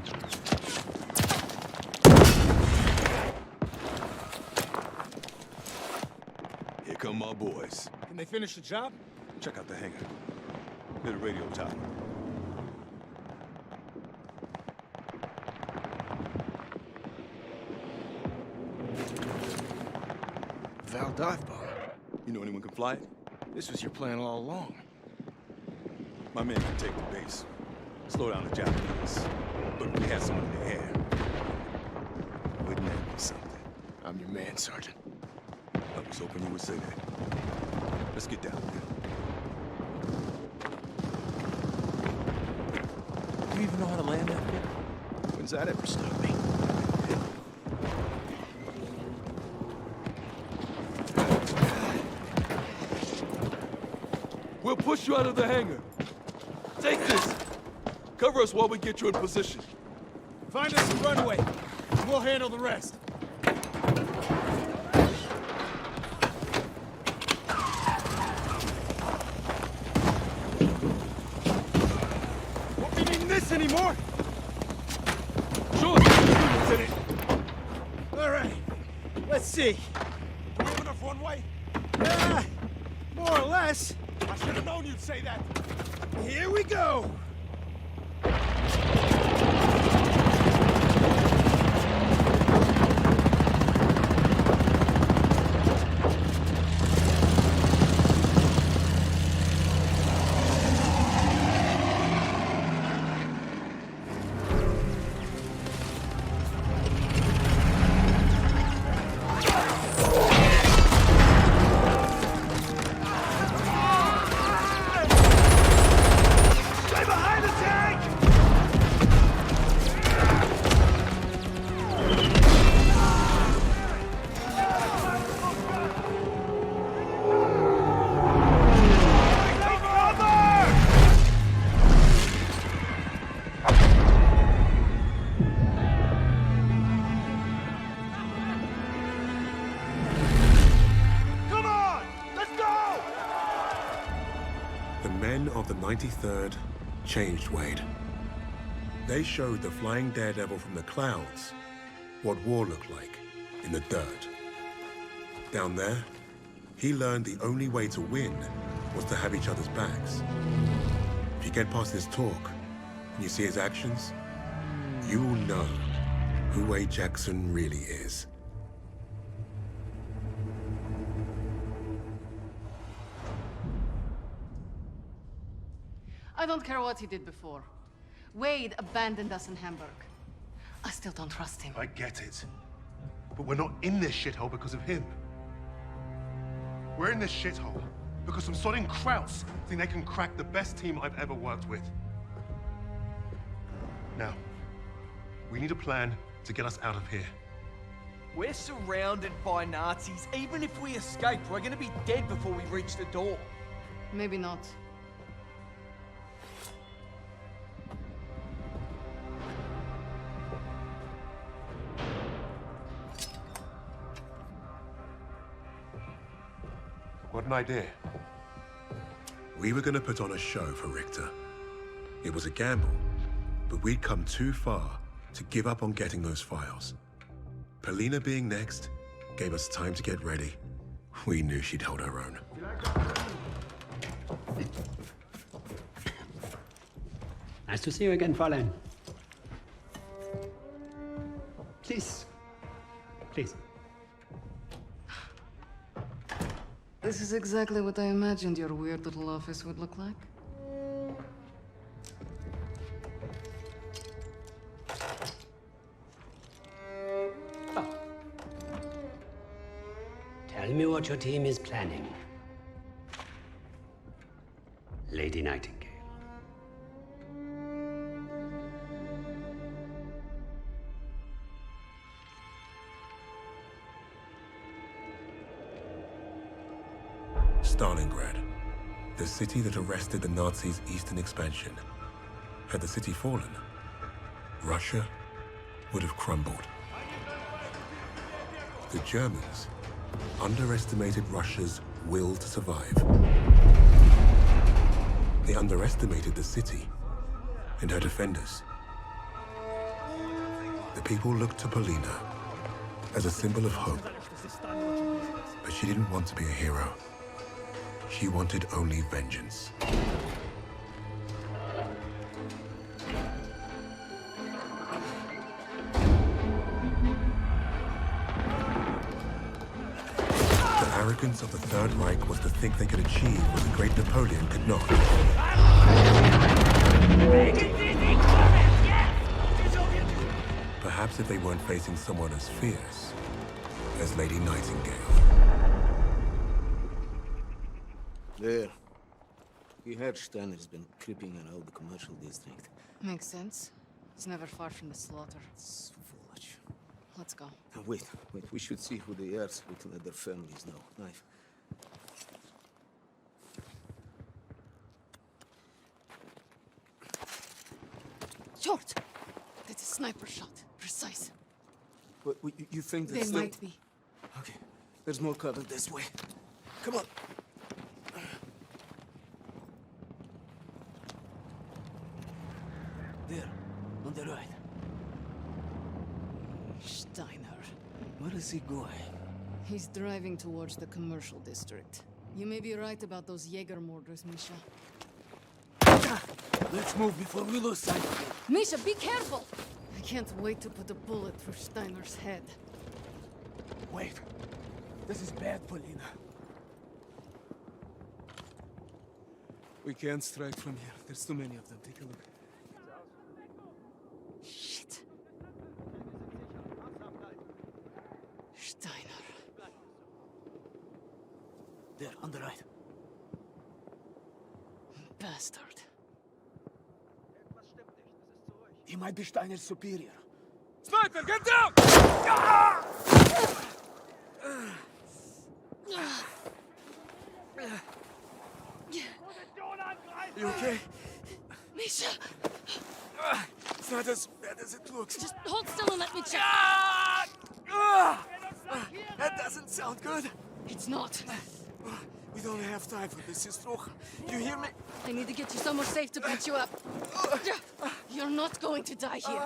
Here come my boys. Can they finish the job? Check out the hangar. Near the radio tower. Val dive bomb. You know anyone can fly it? This was your plan all along. My men can take the base. Slow down the Japanese. But if we had someone in the air, wouldn't that be something? I'm your man, Sergeant. I was hoping you would say that. Let's get down there. Do you even know how to land that thing? When's that ever stopped me? We'll push you out of the hangar. Take this. Cover us while we get you in position. Find us a runway, and we'll handle the rest. Won't be needing this anymore! Sure, Lieutenant. All right, let's see. Do we have enough runway? More or less. I should have known you'd say that. Here we go! Stay behind! 93rd changed Wade. They showed the flying daredevil from the clouds what war looked like in the dirt. Down there, he learned the only way to win was to have each other's backs. If you get past his talk and you see his actions, you will know who Wade Jackson really is. I don't care what he did before. Wade abandoned us in Hamburg. I still don't trust him. I get it. But we're not in this shithole because of him. We're in this shithole because some sodding Krauts think they can crack the best team I've ever worked with. Now, we need a plan to get us out of here. We're surrounded by Nazis. Even if we escape, we're gonna be dead before we reach the door. Maybe not. What an idea. We were gonna put on a show for Richter. It was a gamble, but we'd come too far to give up on getting those files. Polina being next gave us time to get ready. We knew she'd hold her own. Nice to see you again, Fräulein. Please. Please. This is exactly what I imagined your weird little office would look like. Tell me what your team is planning. Lady Nightingale. Stalingrad, the city that arrested the Nazis' eastern expansion. Had the city fallen, Russia would have crumbled. The Germans underestimated Russia's will to survive. They underestimated the city and her defenders. The people looked to Polina as a symbol of hope, but she didn't want to be a hero. She wanted only vengeance. The arrogance of the Third Reich was to think they could achieve what the great Napoleon could not. Perhaps if they weren't facing someone as fierce as Lady Nightingale. There. We heard Steiner's been creeping around the commercial district. Makes sense. It's never far from the slaughter. It's foolish. Let's go. Now, wait. We should see who they are so we can let their families know. Knife. Short! That's a sniper shot. Precise. But you think They that's might be. Okay. There's more cover this way. Come on. There. On the right. Steiner. Where is he going? He's driving towards the commercial district. You may be right about those Jaeger mortars, Misha. Let's move before we lose sight of him. Misha, be careful! I can't wait to put a bullet through Steiner's head. Wait. This is bad, Polina. We can't strike from here. There's too many of them. Take a look. Shit. Steiner. There, on the right. Bastard. He might be Steiner's superior. Sniper, get down! You okay? Misha! It's not as bad as it looks. Just hold still and let me check. That doesn't sound good. It's not. We don't have time for this, Istrocha. You hear me? I need to get you somewhere safe to patch you up. You're not going to die here.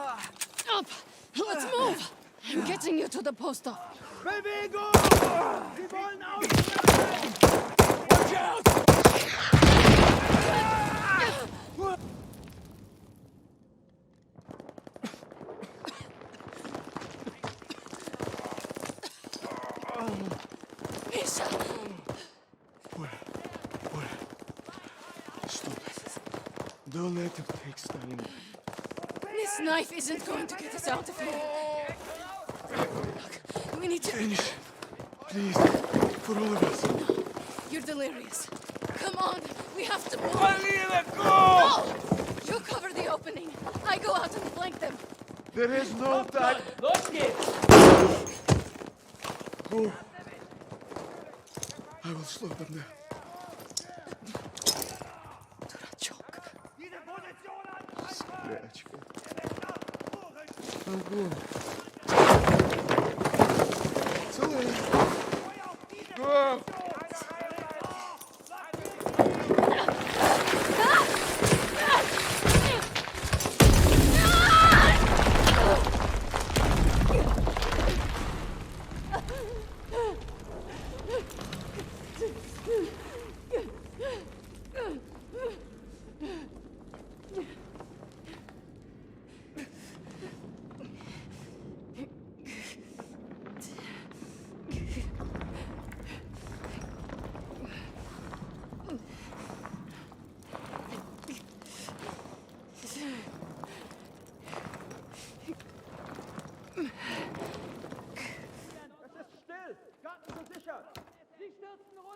Up! Let's move! I'm getting you to the post office. Bewegung! Sie wollen ausbrechen! Watch out! Misha! Stop it. Don't let him take Stein. This knife isn't going to get us out of here. Look, we need to... Finish. Please. For all of us. No, you're delirious. Come on, we have to move. Polina, go! No! You cover the opening. I go out and flank them. There is no time. Los geht's! Go. I will slow them down. Go!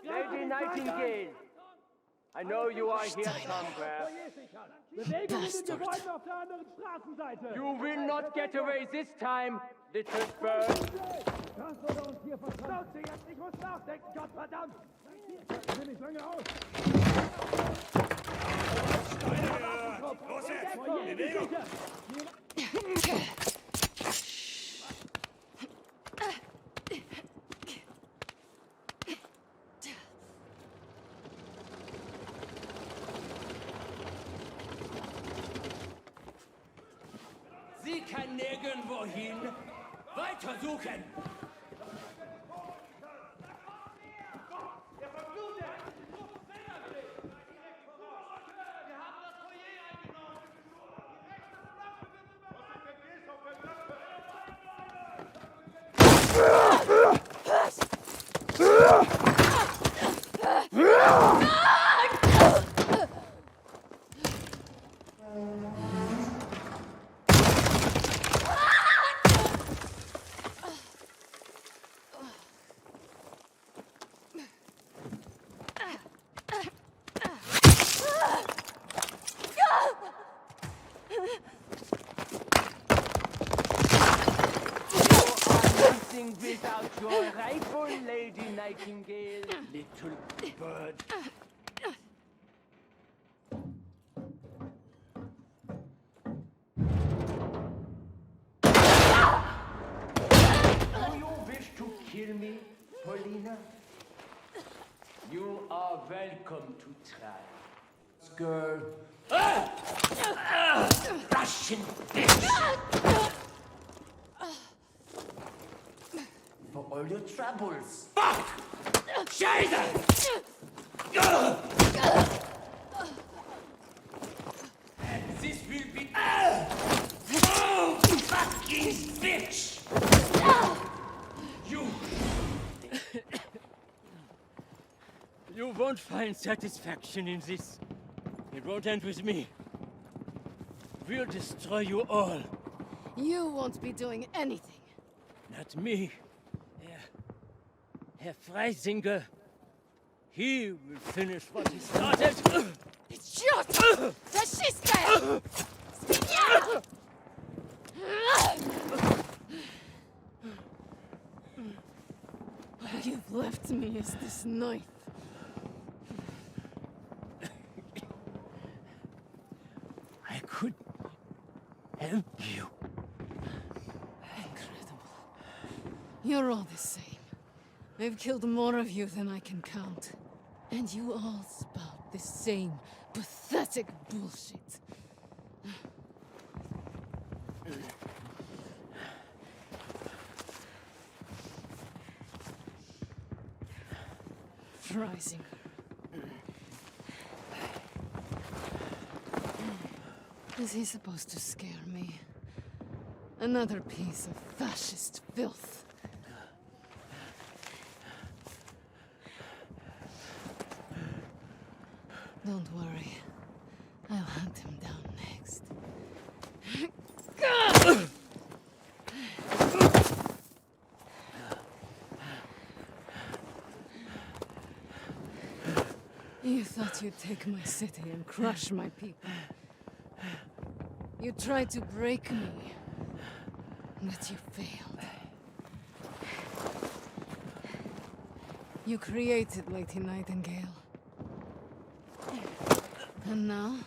Lady Nightingale, I know you are here somewhere. You will not get away this time, little bird. Sie kann nirgendwo hin. Weiter suchen! Without your rifle, Lady Nightingale, little bird. Do you wish to kill me, Paulina? You are welcome to try. Girl. Russian bitch! For all your troubles. Fuck! Scheiße! And this will be... Oh, fucking bitch! You... You won't find satisfaction in this. It won't end with me. We'll destroy you all. You won't be doing anything. Not me. Herr Freisinger. He will finish what he started. Черт! Фашистская! Свинья! All you've left me is this knife. I could help you. Incredible. You're all the same. I've killed more of you than I can count. And you all spout the same pathetic bullshit. Freisinger. Is he supposed to scare me? Another piece of fascist filth. Don't worry. I'll hunt him down next. You thought you'd take my city and crush my people. You tried to break me, but you failed. You created Lady Nightingale. And now,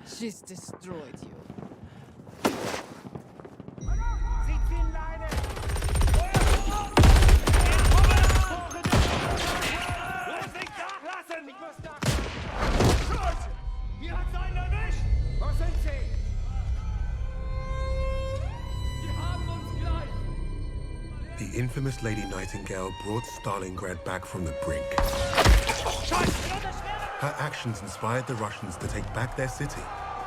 she's destroyed you. The infamous Lady Nightingale brought Stalingrad back from the brink. Her actions inspired the Russians to take back their city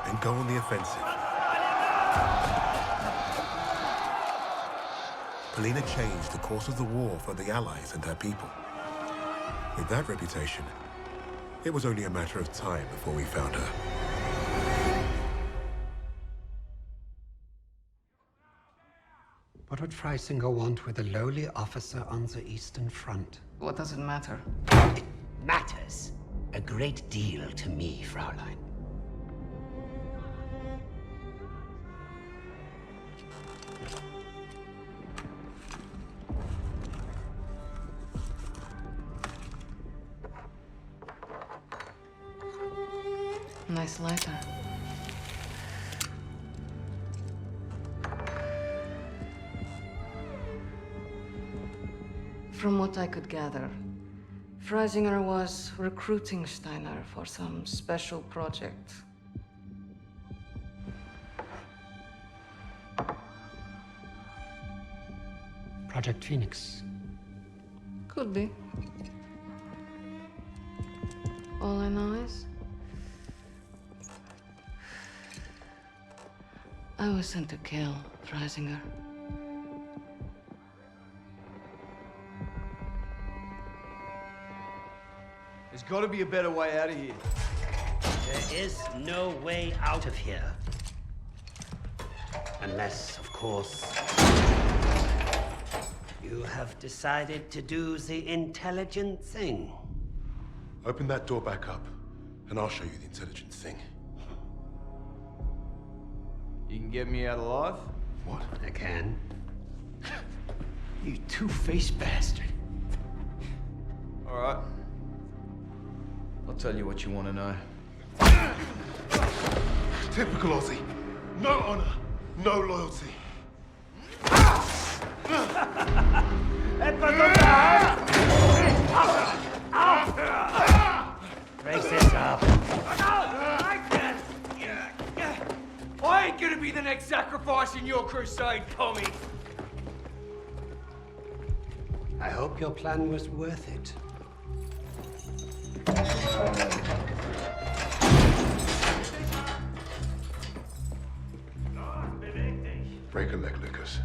and go on the offensive. Polina changed the course of the war for the Allies and her people. With that reputation, it was only a matter of time before we found her. What would Freisinger want with a lowly officer on the Eastern Front? What does it matter? It matters a great deal to me, Fraulein. Nice lighter. From what I could gather, Freisinger was recruiting Steiner for some special project. Project Phoenix. Could be. All I know is I was sent to kill Freisinger. There's got to be a better way out of here. There is no way out of here. Unless, of course, you have decided to do the intelligent thing. Open that door back up, and I'll show you the intelligent thing. You can get me out alive? What? I can. You two-faced bastard. All right. I'll tell you what you want to know. Typical Aussie. No honor, no loyalty. Brace this up. I ain't gonna be the next sacrifice in your crusade, commie. I hope your plan was worth it. Break a leg, Lucas.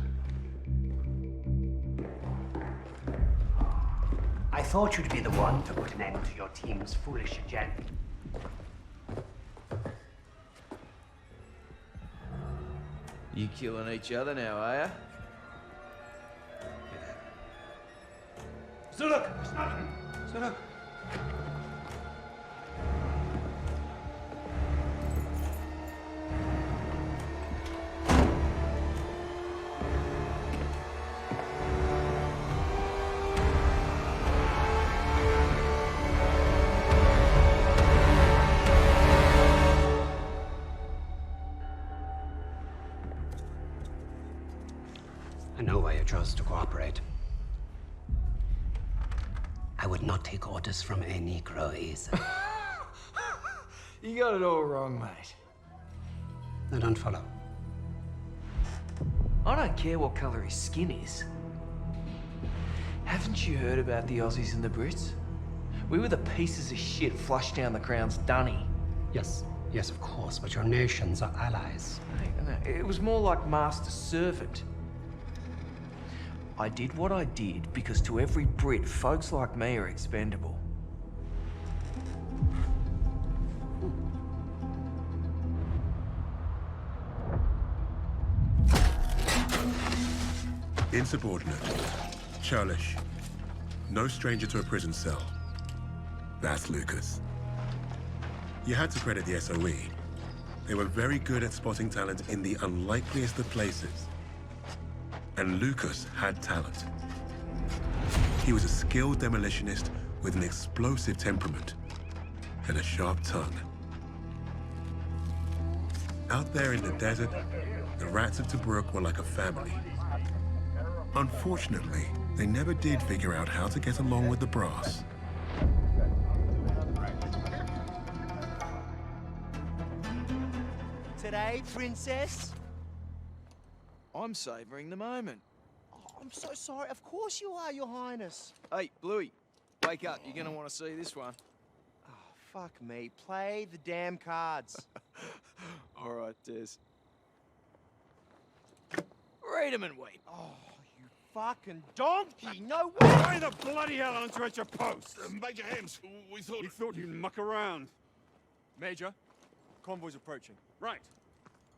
I thought you'd be the one to put an end to your team's foolish agenda. You killing each other now, are ya? Zurück! Zurück! I know why you chose to cooperate. I would not take orders from a Negro either. You got it all wrong, mate. I don't follow. I don't care what colour his skin is. Haven't you heard about the Aussies and the Brits? We were the pieces of shit flushed down the Crown's dunny. Yes, yes, of course, but your nations are allies. No, it was more like master-servant. I did what I did because to every Brit, folks like me are expendable. Insubordinate, churlish, no stranger to a prison cell. That's Lucas. You had to credit the SOE. They were very good at spotting talent in the unlikeliest of places. And Lucas had talent. He was a skilled demolitionist with an explosive temperament and a sharp tongue. Out there in the desert, the rats of Tobruk were like a family. Unfortunately, they never did figure out how to get along with the brass. Today, princess? I'm savouring the moment. Oh, I'm so sorry. Of course you are, your highness. Hey, Bluey, wake up. You're gonna want to see this one. Oh, fuck me. Play the damn cards. All right, Des. Read 'em and weep. Oh, you fucking donkey. No way. Why the bloody hell aren't you at your post? Major Hems, we thought... We thought you'd muck around. Major, convoy's approaching. Right.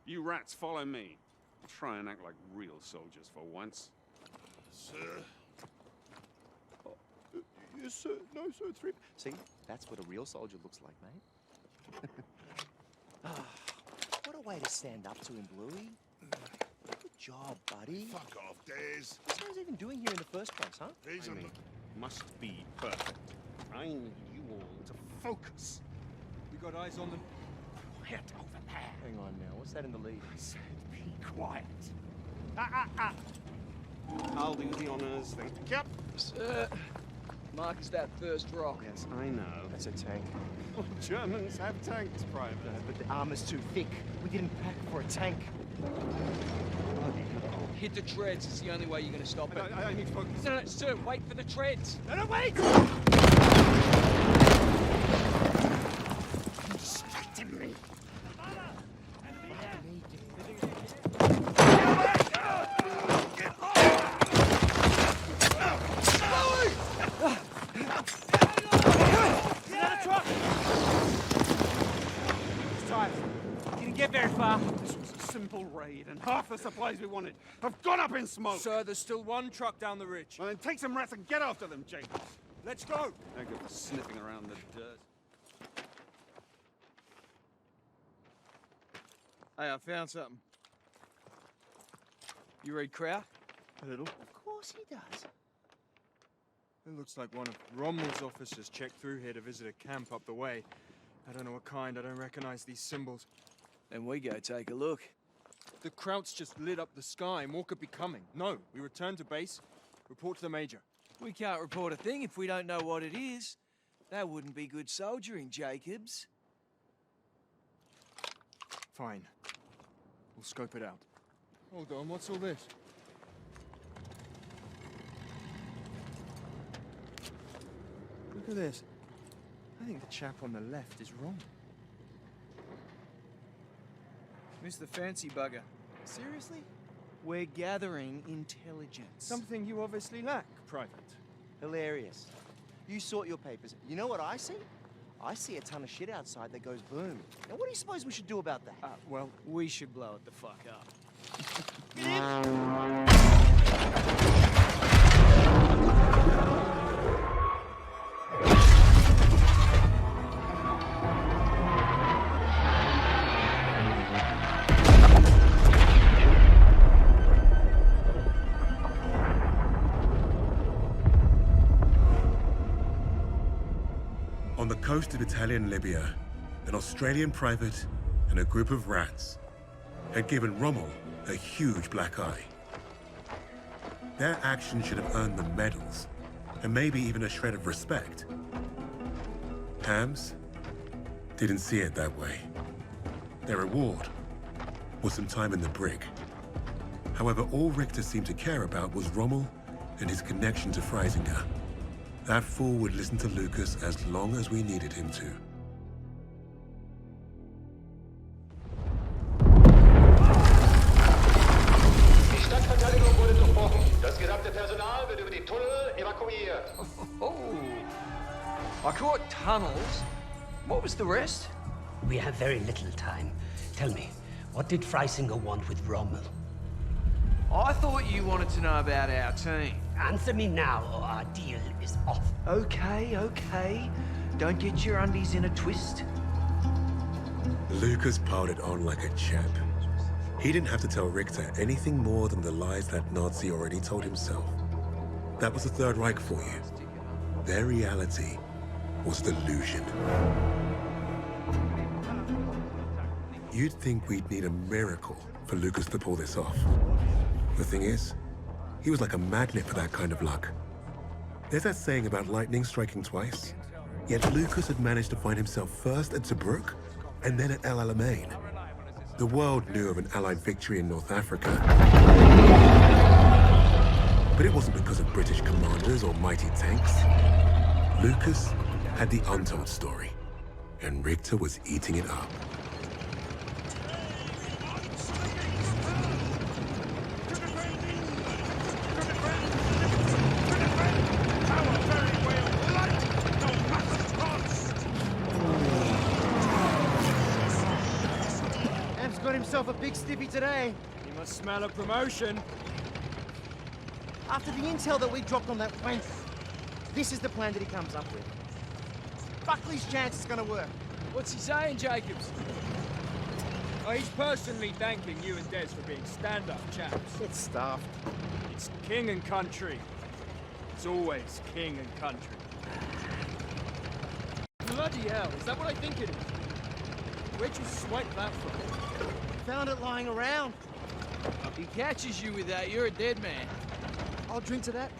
You rats follow me. Try and act like real soldiers for once. Sir... Yes, sir. No, sir. See, that's what a real soldier looks like, mate. What a way to stand up to him, Bluey. Good job, buddy. Fuck off, Des. What's he even doing here in the first place, huh? He's on Must be perfect. I need you all to focus. We got eyes on them. Quiet over there. Hang on now. What's that in the lead? I said be quiet. I'll do the honors, thank you. Sir, mark is that first rock. Yes, I know. That's a tank. Well, Germans have tanks, Private. No, but the armor's too thick. We didn't pack for a tank. Hit the treads. It's the only way you're going to stop it. I need focus. No, sir, wait for the treads. No, wait! You distracted me. Get very far. This was a simple raid, and half the supplies we wanted have gone up in smoke. Sir, there's still one truck down the ridge. Well, then take some rats and get after them, Jacobs. Let's go. No good for sniffing around the dirt. Hey, I found something. You read Kraut? A little. Of course he does. It looks like one of Rommel's officers checked through here to visit a camp up the way. I don't know what kind. I don't recognize these symbols. Then we go take a look. The Krauts just lit up the sky. More could be coming. No, we return to base. Report to the Major. We can't report a thing if we don't know what it is. That wouldn't be good soldiering, Jacobs. Fine. We'll scope it out. Hold on, what's all this? Look at this. I think the chap on the left is wrong. Mr. Fancy Bugger. Seriously? We're gathering intelligence. Something you obviously lack, Private. Hilarious. You sort your papers. You know what I see? I see a ton of shit outside that goes boom. Now, what do you suppose we should do about that? Well, we should blow it the fuck up. On the coast of Italian Libya, an Australian private and a group of rats had given Rommel a huge black eye. Their action should have earned them medals and maybe even a shred of respect. Hams didn't see it that way. Their reward was some time in the brig. However, all Richter seemed to care about was Rommel and his connection to Freisinger. That fool would listen to Lucas as long as we needed him to. Die Stadtverteidigung wurde durchbrochen. Das gesamte Personal wird über die Tunnel evakuiert. Oh, I caught tunnels. What was the rest? We have very little time. Tell me, what did Freisinger want with Rommel? I thought you wanted to know about our team. Answer me now, or our deal is off. Okay, okay. Don't get your undies in a twist. Lucas piled it on like a champ. He didn't have to tell Richter anything more than the lies that Nazi already told himself. That was the Third Reich for you. Their reality was delusion. You'd think we'd need a miracle for Lucas to pull this off. The thing is, he was like a magnet for that kind of luck. There's that saying about lightning striking twice. Yet Lucas had managed to find himself first at Tobruk and then at El Alamein. The world knew of an Allied victory in North Africa. But it wasn't because of British commanders or mighty tanks. Lucas had the untold story, and Richter was eating it up. Got himself a big stiffy today. You must smell a promotion. After the intel that we dropped on that wank, this is the plan that he comes up with. Buckley's chance is gonna work. What's he saying, Jacobs? Oh, he's personally thanking you and Des for being stand-up chaps. It's stuffed. It's king and country. It's always king and country. Bloody hell, is that what I think it is? Where'd you swipe that from? Found it lying around. If he catches you with that, you're a dead man. I'll drink to that.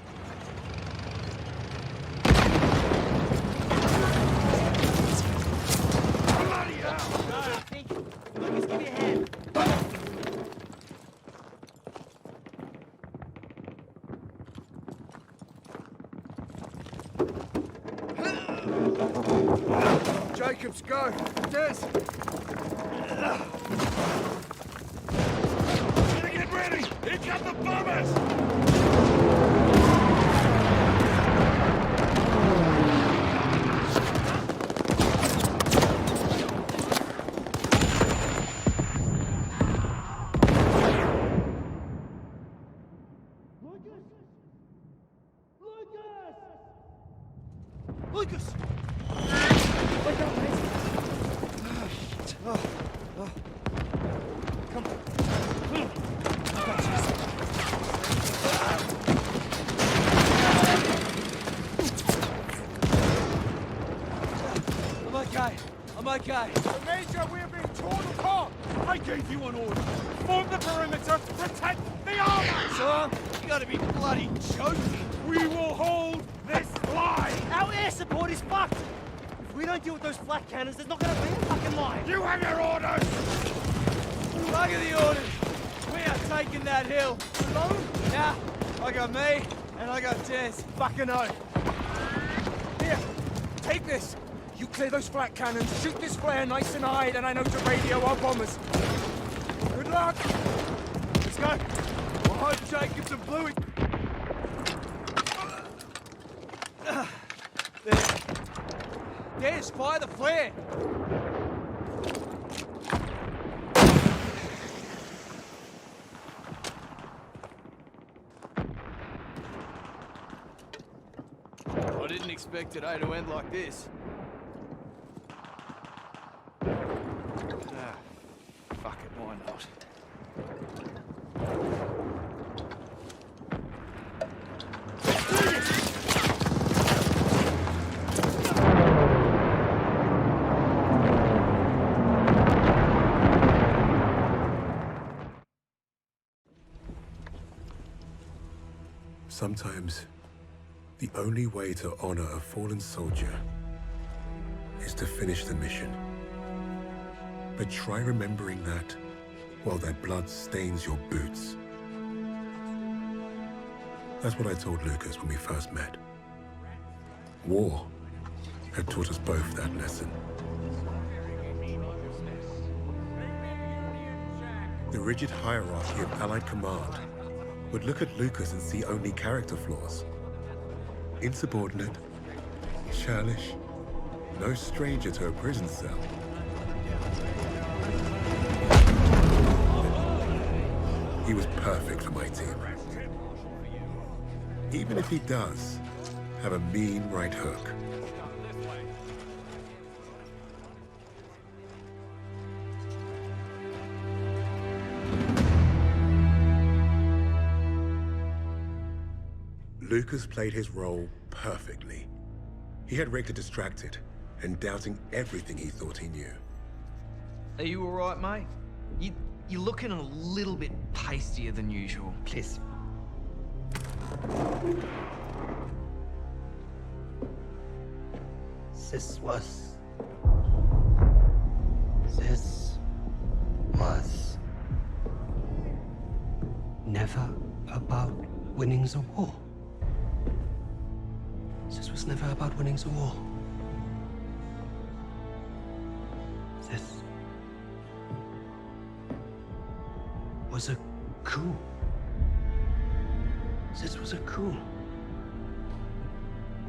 Bloody hell! Lucas, give me a hand. Jacobs, go! Des! Get ready! Here come the bombers! Lucas! Wake up, mate. Oh, shit. Oh. Come on. I'm okay. Major, we're being torn apart! I gave you an order. Form the perimeter, protect the armor! Sir, you gotta be bloody joking. We will hold this line! Our air support is fucked! If we don't deal with those flak cannons, there's not gonna be a fucking line! You have your orders! Look at the orders! We are taking that hill. Alone? Nah, I got me, and I got Des. Fucking no! Here, take this! You clear those flak cannons, shoot this flare nice and high, and I know to radio our bombers. Good luck! Let's go! We'll hope Jacobs and Bluey... Des, fire the flare! I didn't expect today to end like this. Fuck it, why not? Sometimes The only way to honor a fallen soldier is to finish the mission. But try remembering that while their blood stains your boots. That's what I told Lucas when we first met. War had taught us both that lesson. The rigid hierarchy of Allied command would look at Lucas and see only character flaws. Insubordinate, churlish, no stranger to a prison cell. He was perfect for my team. Even if he does have a mean right hook. Lucas played his role perfectly. He had Richter distracted and doubting everything he thought he knew. Are you alright, mate? You're looking a little bit pastier than usual. Please. This was never about winning the war. This was never about winning the war. This was a coup. This was a coup.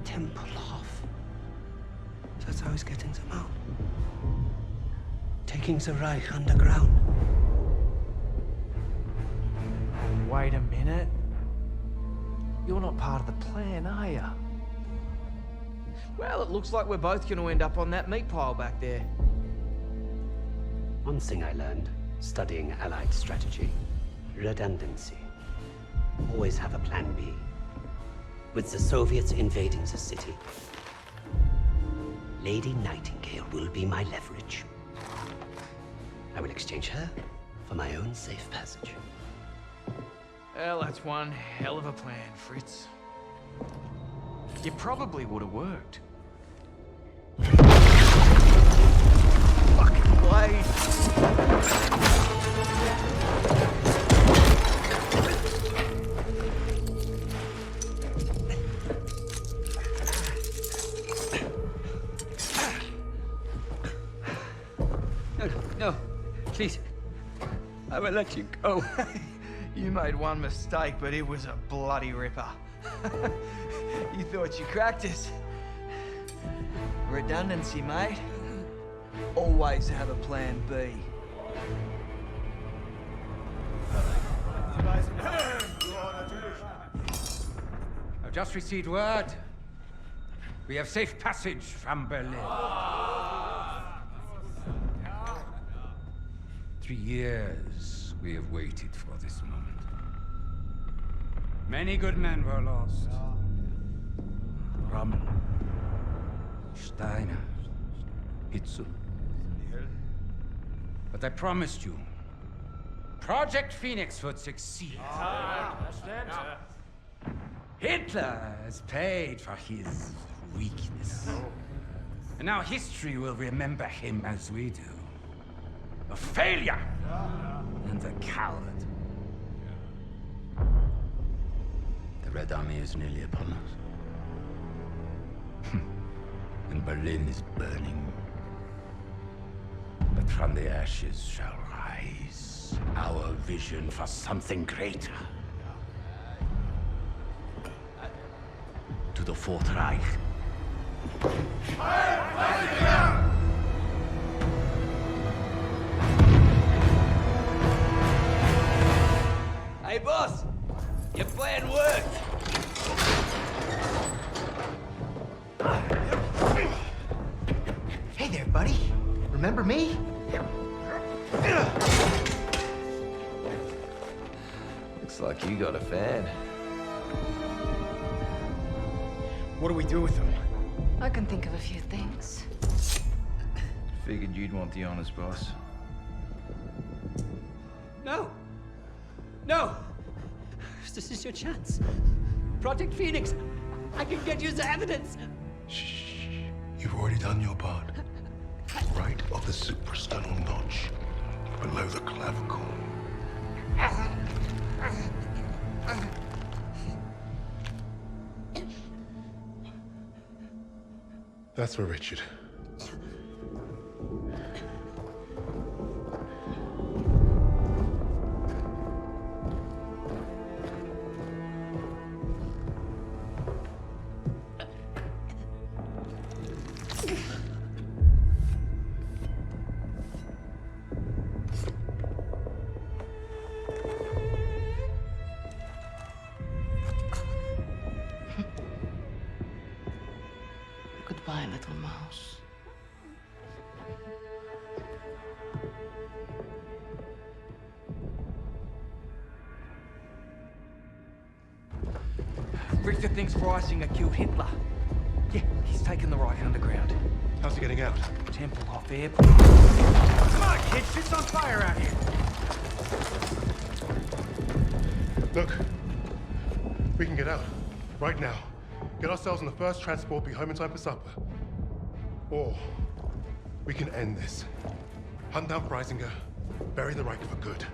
Tempelhof. That's how he's getting them out. Taking the Reich underground. Wait a minute. You're not part of the plan, are you? Well, it looks like we're both going to end up on that meat pile back there. One thing I learned studying Allied strategy: redundancy. Always have a plan B. With the Soviets invading the city, Lady Nightingale will be my leverage. I will exchange her for my own safe passage. Well, that's one hell of a plan, Fritz. It probably would have worked. Fucking blade! No, please. I will let you go. You made one mistake, but it was a bloody ripper. You thought you cracked us. Redundancy, mate. Always have a plan B. I've just received word. We have safe passage from Berlin. 3 years we have waited for this moment. Many good men were lost. Rommel, Steiner, Hitzel. But I promised you, Project Phoenix would succeed. Hitler has paid for his weakness. And now history will remember him as we do. A failure and a coward. The Red Army is nearly upon us. And Berlin is burning. But from the ashes shall rise our vision for something greater. To the Fourth Reich. Hey, boss! Your plan worked! Hey there, buddy. Remember me? Looks like you got a fan. What do we do with him? I can think of a few things. Figured you'd want the honors, boss. No! No! This is your chance. Project Phoenix. I can get you the evidence. You've already done your part. Right of the suprasternal notch, below the clavicle. That's for Richard. Goodbye, little mouse. Richter thinks Reisinger killed Hitler. Yeah, he's taken the Reich underground. How's he getting out? Tempelhof Airport. Come on, kid, shit's on fire out here. Look, we can get out. Right now. Get ourselves on the first transport, be home in time for supper. Or we can end this. Hunt down Freisinger, bury the Reich for good.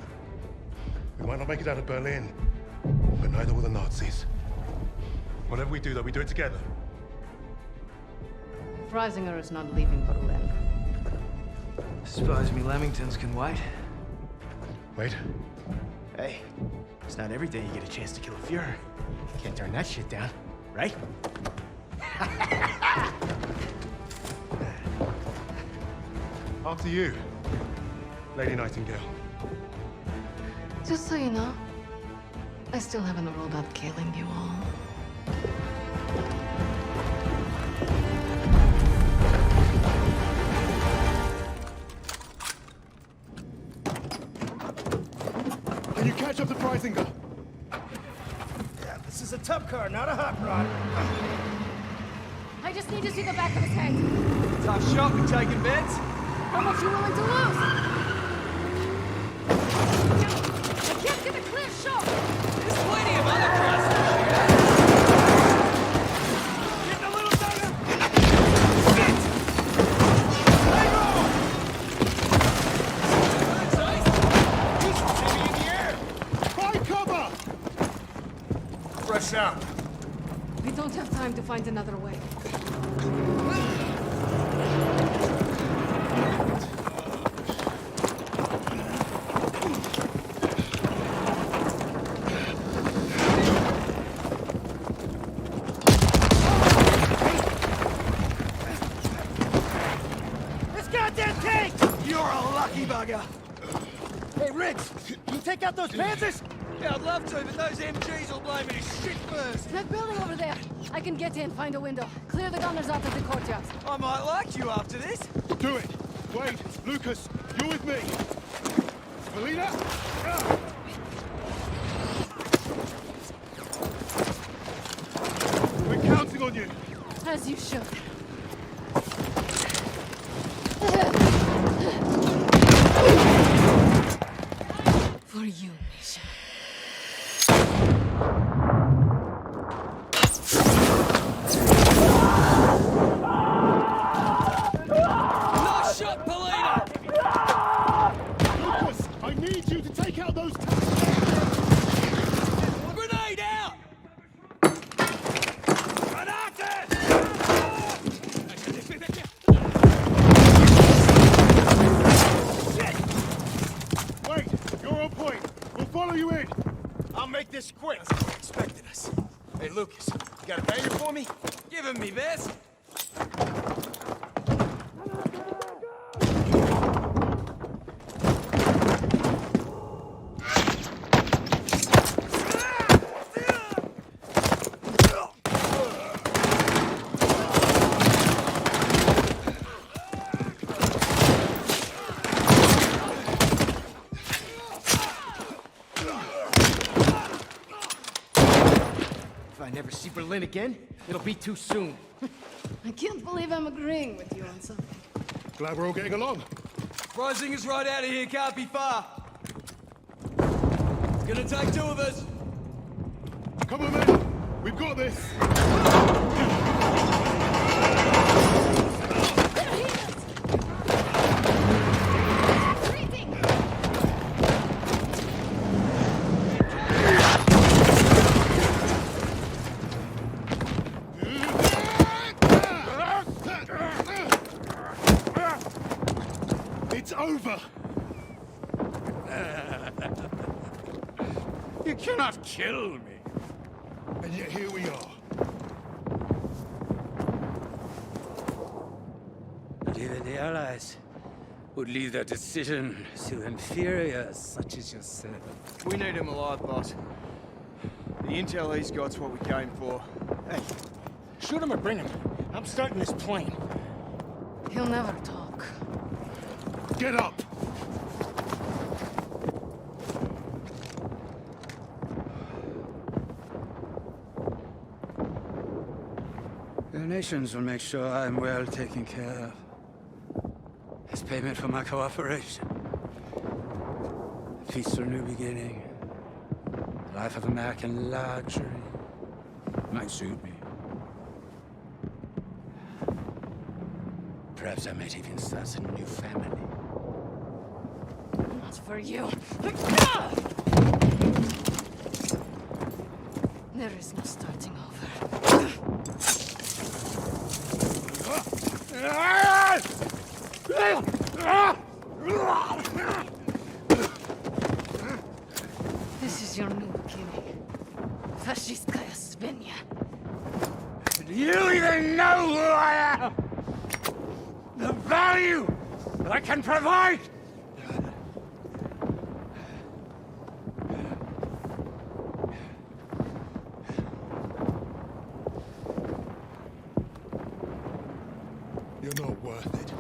We might not make it out of Berlin, but neither will the Nazis. Whatever we do, though, we do it together. Freisinger is not leaving Berlin. Suppose me Lamingtons can wait. Wait. Hey, it's not every day you get a chance to kill a Fuhrer. Can't turn that shit down, right? After you, Lady Nightingale. Just so you know, I still haven't ruled out killing you all. Can you catch up to Freisinger? Yeah, this is a tub car, not a hot rod. I just need to see the back of his head. Tough shot, we taking bets? How much you willing to lose? I can't get a clear shot. There's plenty of other crowds to shoot at. Getting a little better. Shit! Hang on! He's heavy in the air. Find cover! Fresh out. We don't have time to find another way. This goddamn tank! You're a lucky bugger. Hey, Riggs, you take out those Panthers? Yeah, I'd love to, but those MGs will blow me to shit first. That building over there. I can get in, find a window. Clear the gunners out of the courtyard. I might like you after this. Do it! Wade, Lucas, you're with me! Polina! We're counting on you! As you should. For you, Misha. Nice shot, Polina! Lucas, I need you to take out those Grenade out! Wait, you're on point. We'll follow you in. I'll make this quick. Expected us. Hey, Lucas, you got a banger for me? Give him me best. If I never see Berlin again, it'll be too soon. I can't believe I'm agreeing with you on something. Glad we're all getting along. Freisinger's right out of here, can't be far. It's gonna take two of us. Come on, men. We've got this! It's over! You cannot kill me. And yet here we are. But even the Allies would leave their decision to inferiors such as yourself. We need him alive, boss. The intel he's got's what we came for. Hey, shoot him or bring him. I'm starting this plane. He'll never talk. Get up! The nations will make sure I'm well taken care of. As payment for my cooperation. A peaceful new beginning. A life of American luxury. Might suit me. Perhaps I might even start a new family. Not for you. There is no starting over. This is your new beginning. Fascistkaya Svenja. Do you even know who I am? The value that I can provide? You're not worth it.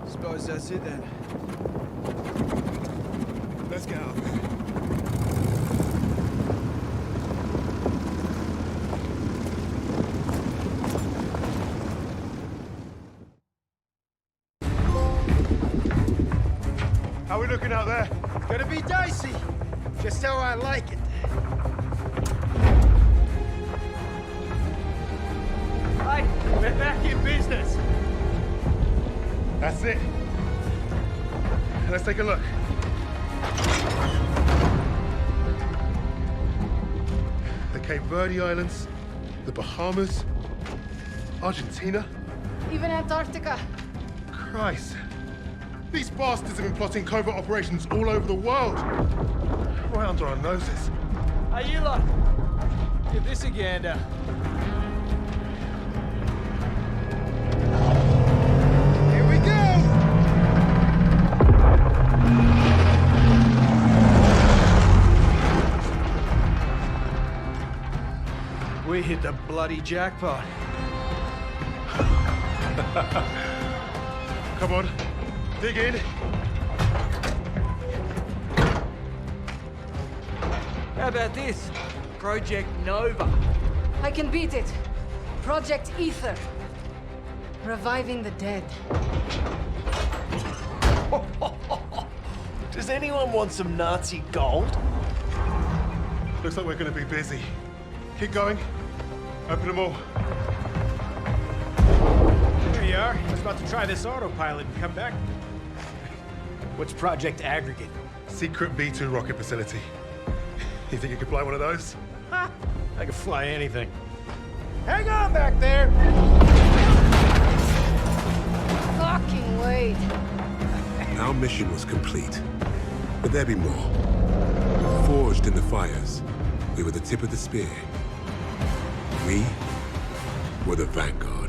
Suppose that's it then. Let's get out of here. How are we looking out there? Gonna be dicey. Just how I like it. Hey, we're back in business. That's it. Let's take a look. The Cape Verde Islands, the Bahamas, Argentina. Even Antarctica. Christ. These bastards have been plotting covert operations all over the world. Right under our noses. Hey, you lot. Give this a gander. Here we go! We hit the bloody jackpot. Come on, dig in. How about this? Project Nova. I can beat it. Project Ether. Reviving the dead. Does anyone want some Nazi gold? Looks like we're gonna be busy. Keep going. Open them all. Here you are. I was about to try this autopilot and come back. What's Project Aggregate? Secret B-2 rocket facility. You think you could fly one of those? Ha! I can fly anything. Hang on back there! Fucking wait. Our mission was complete. But there'd be more. Forged in the fires, we were the tip of the spear. We were the Vanguard.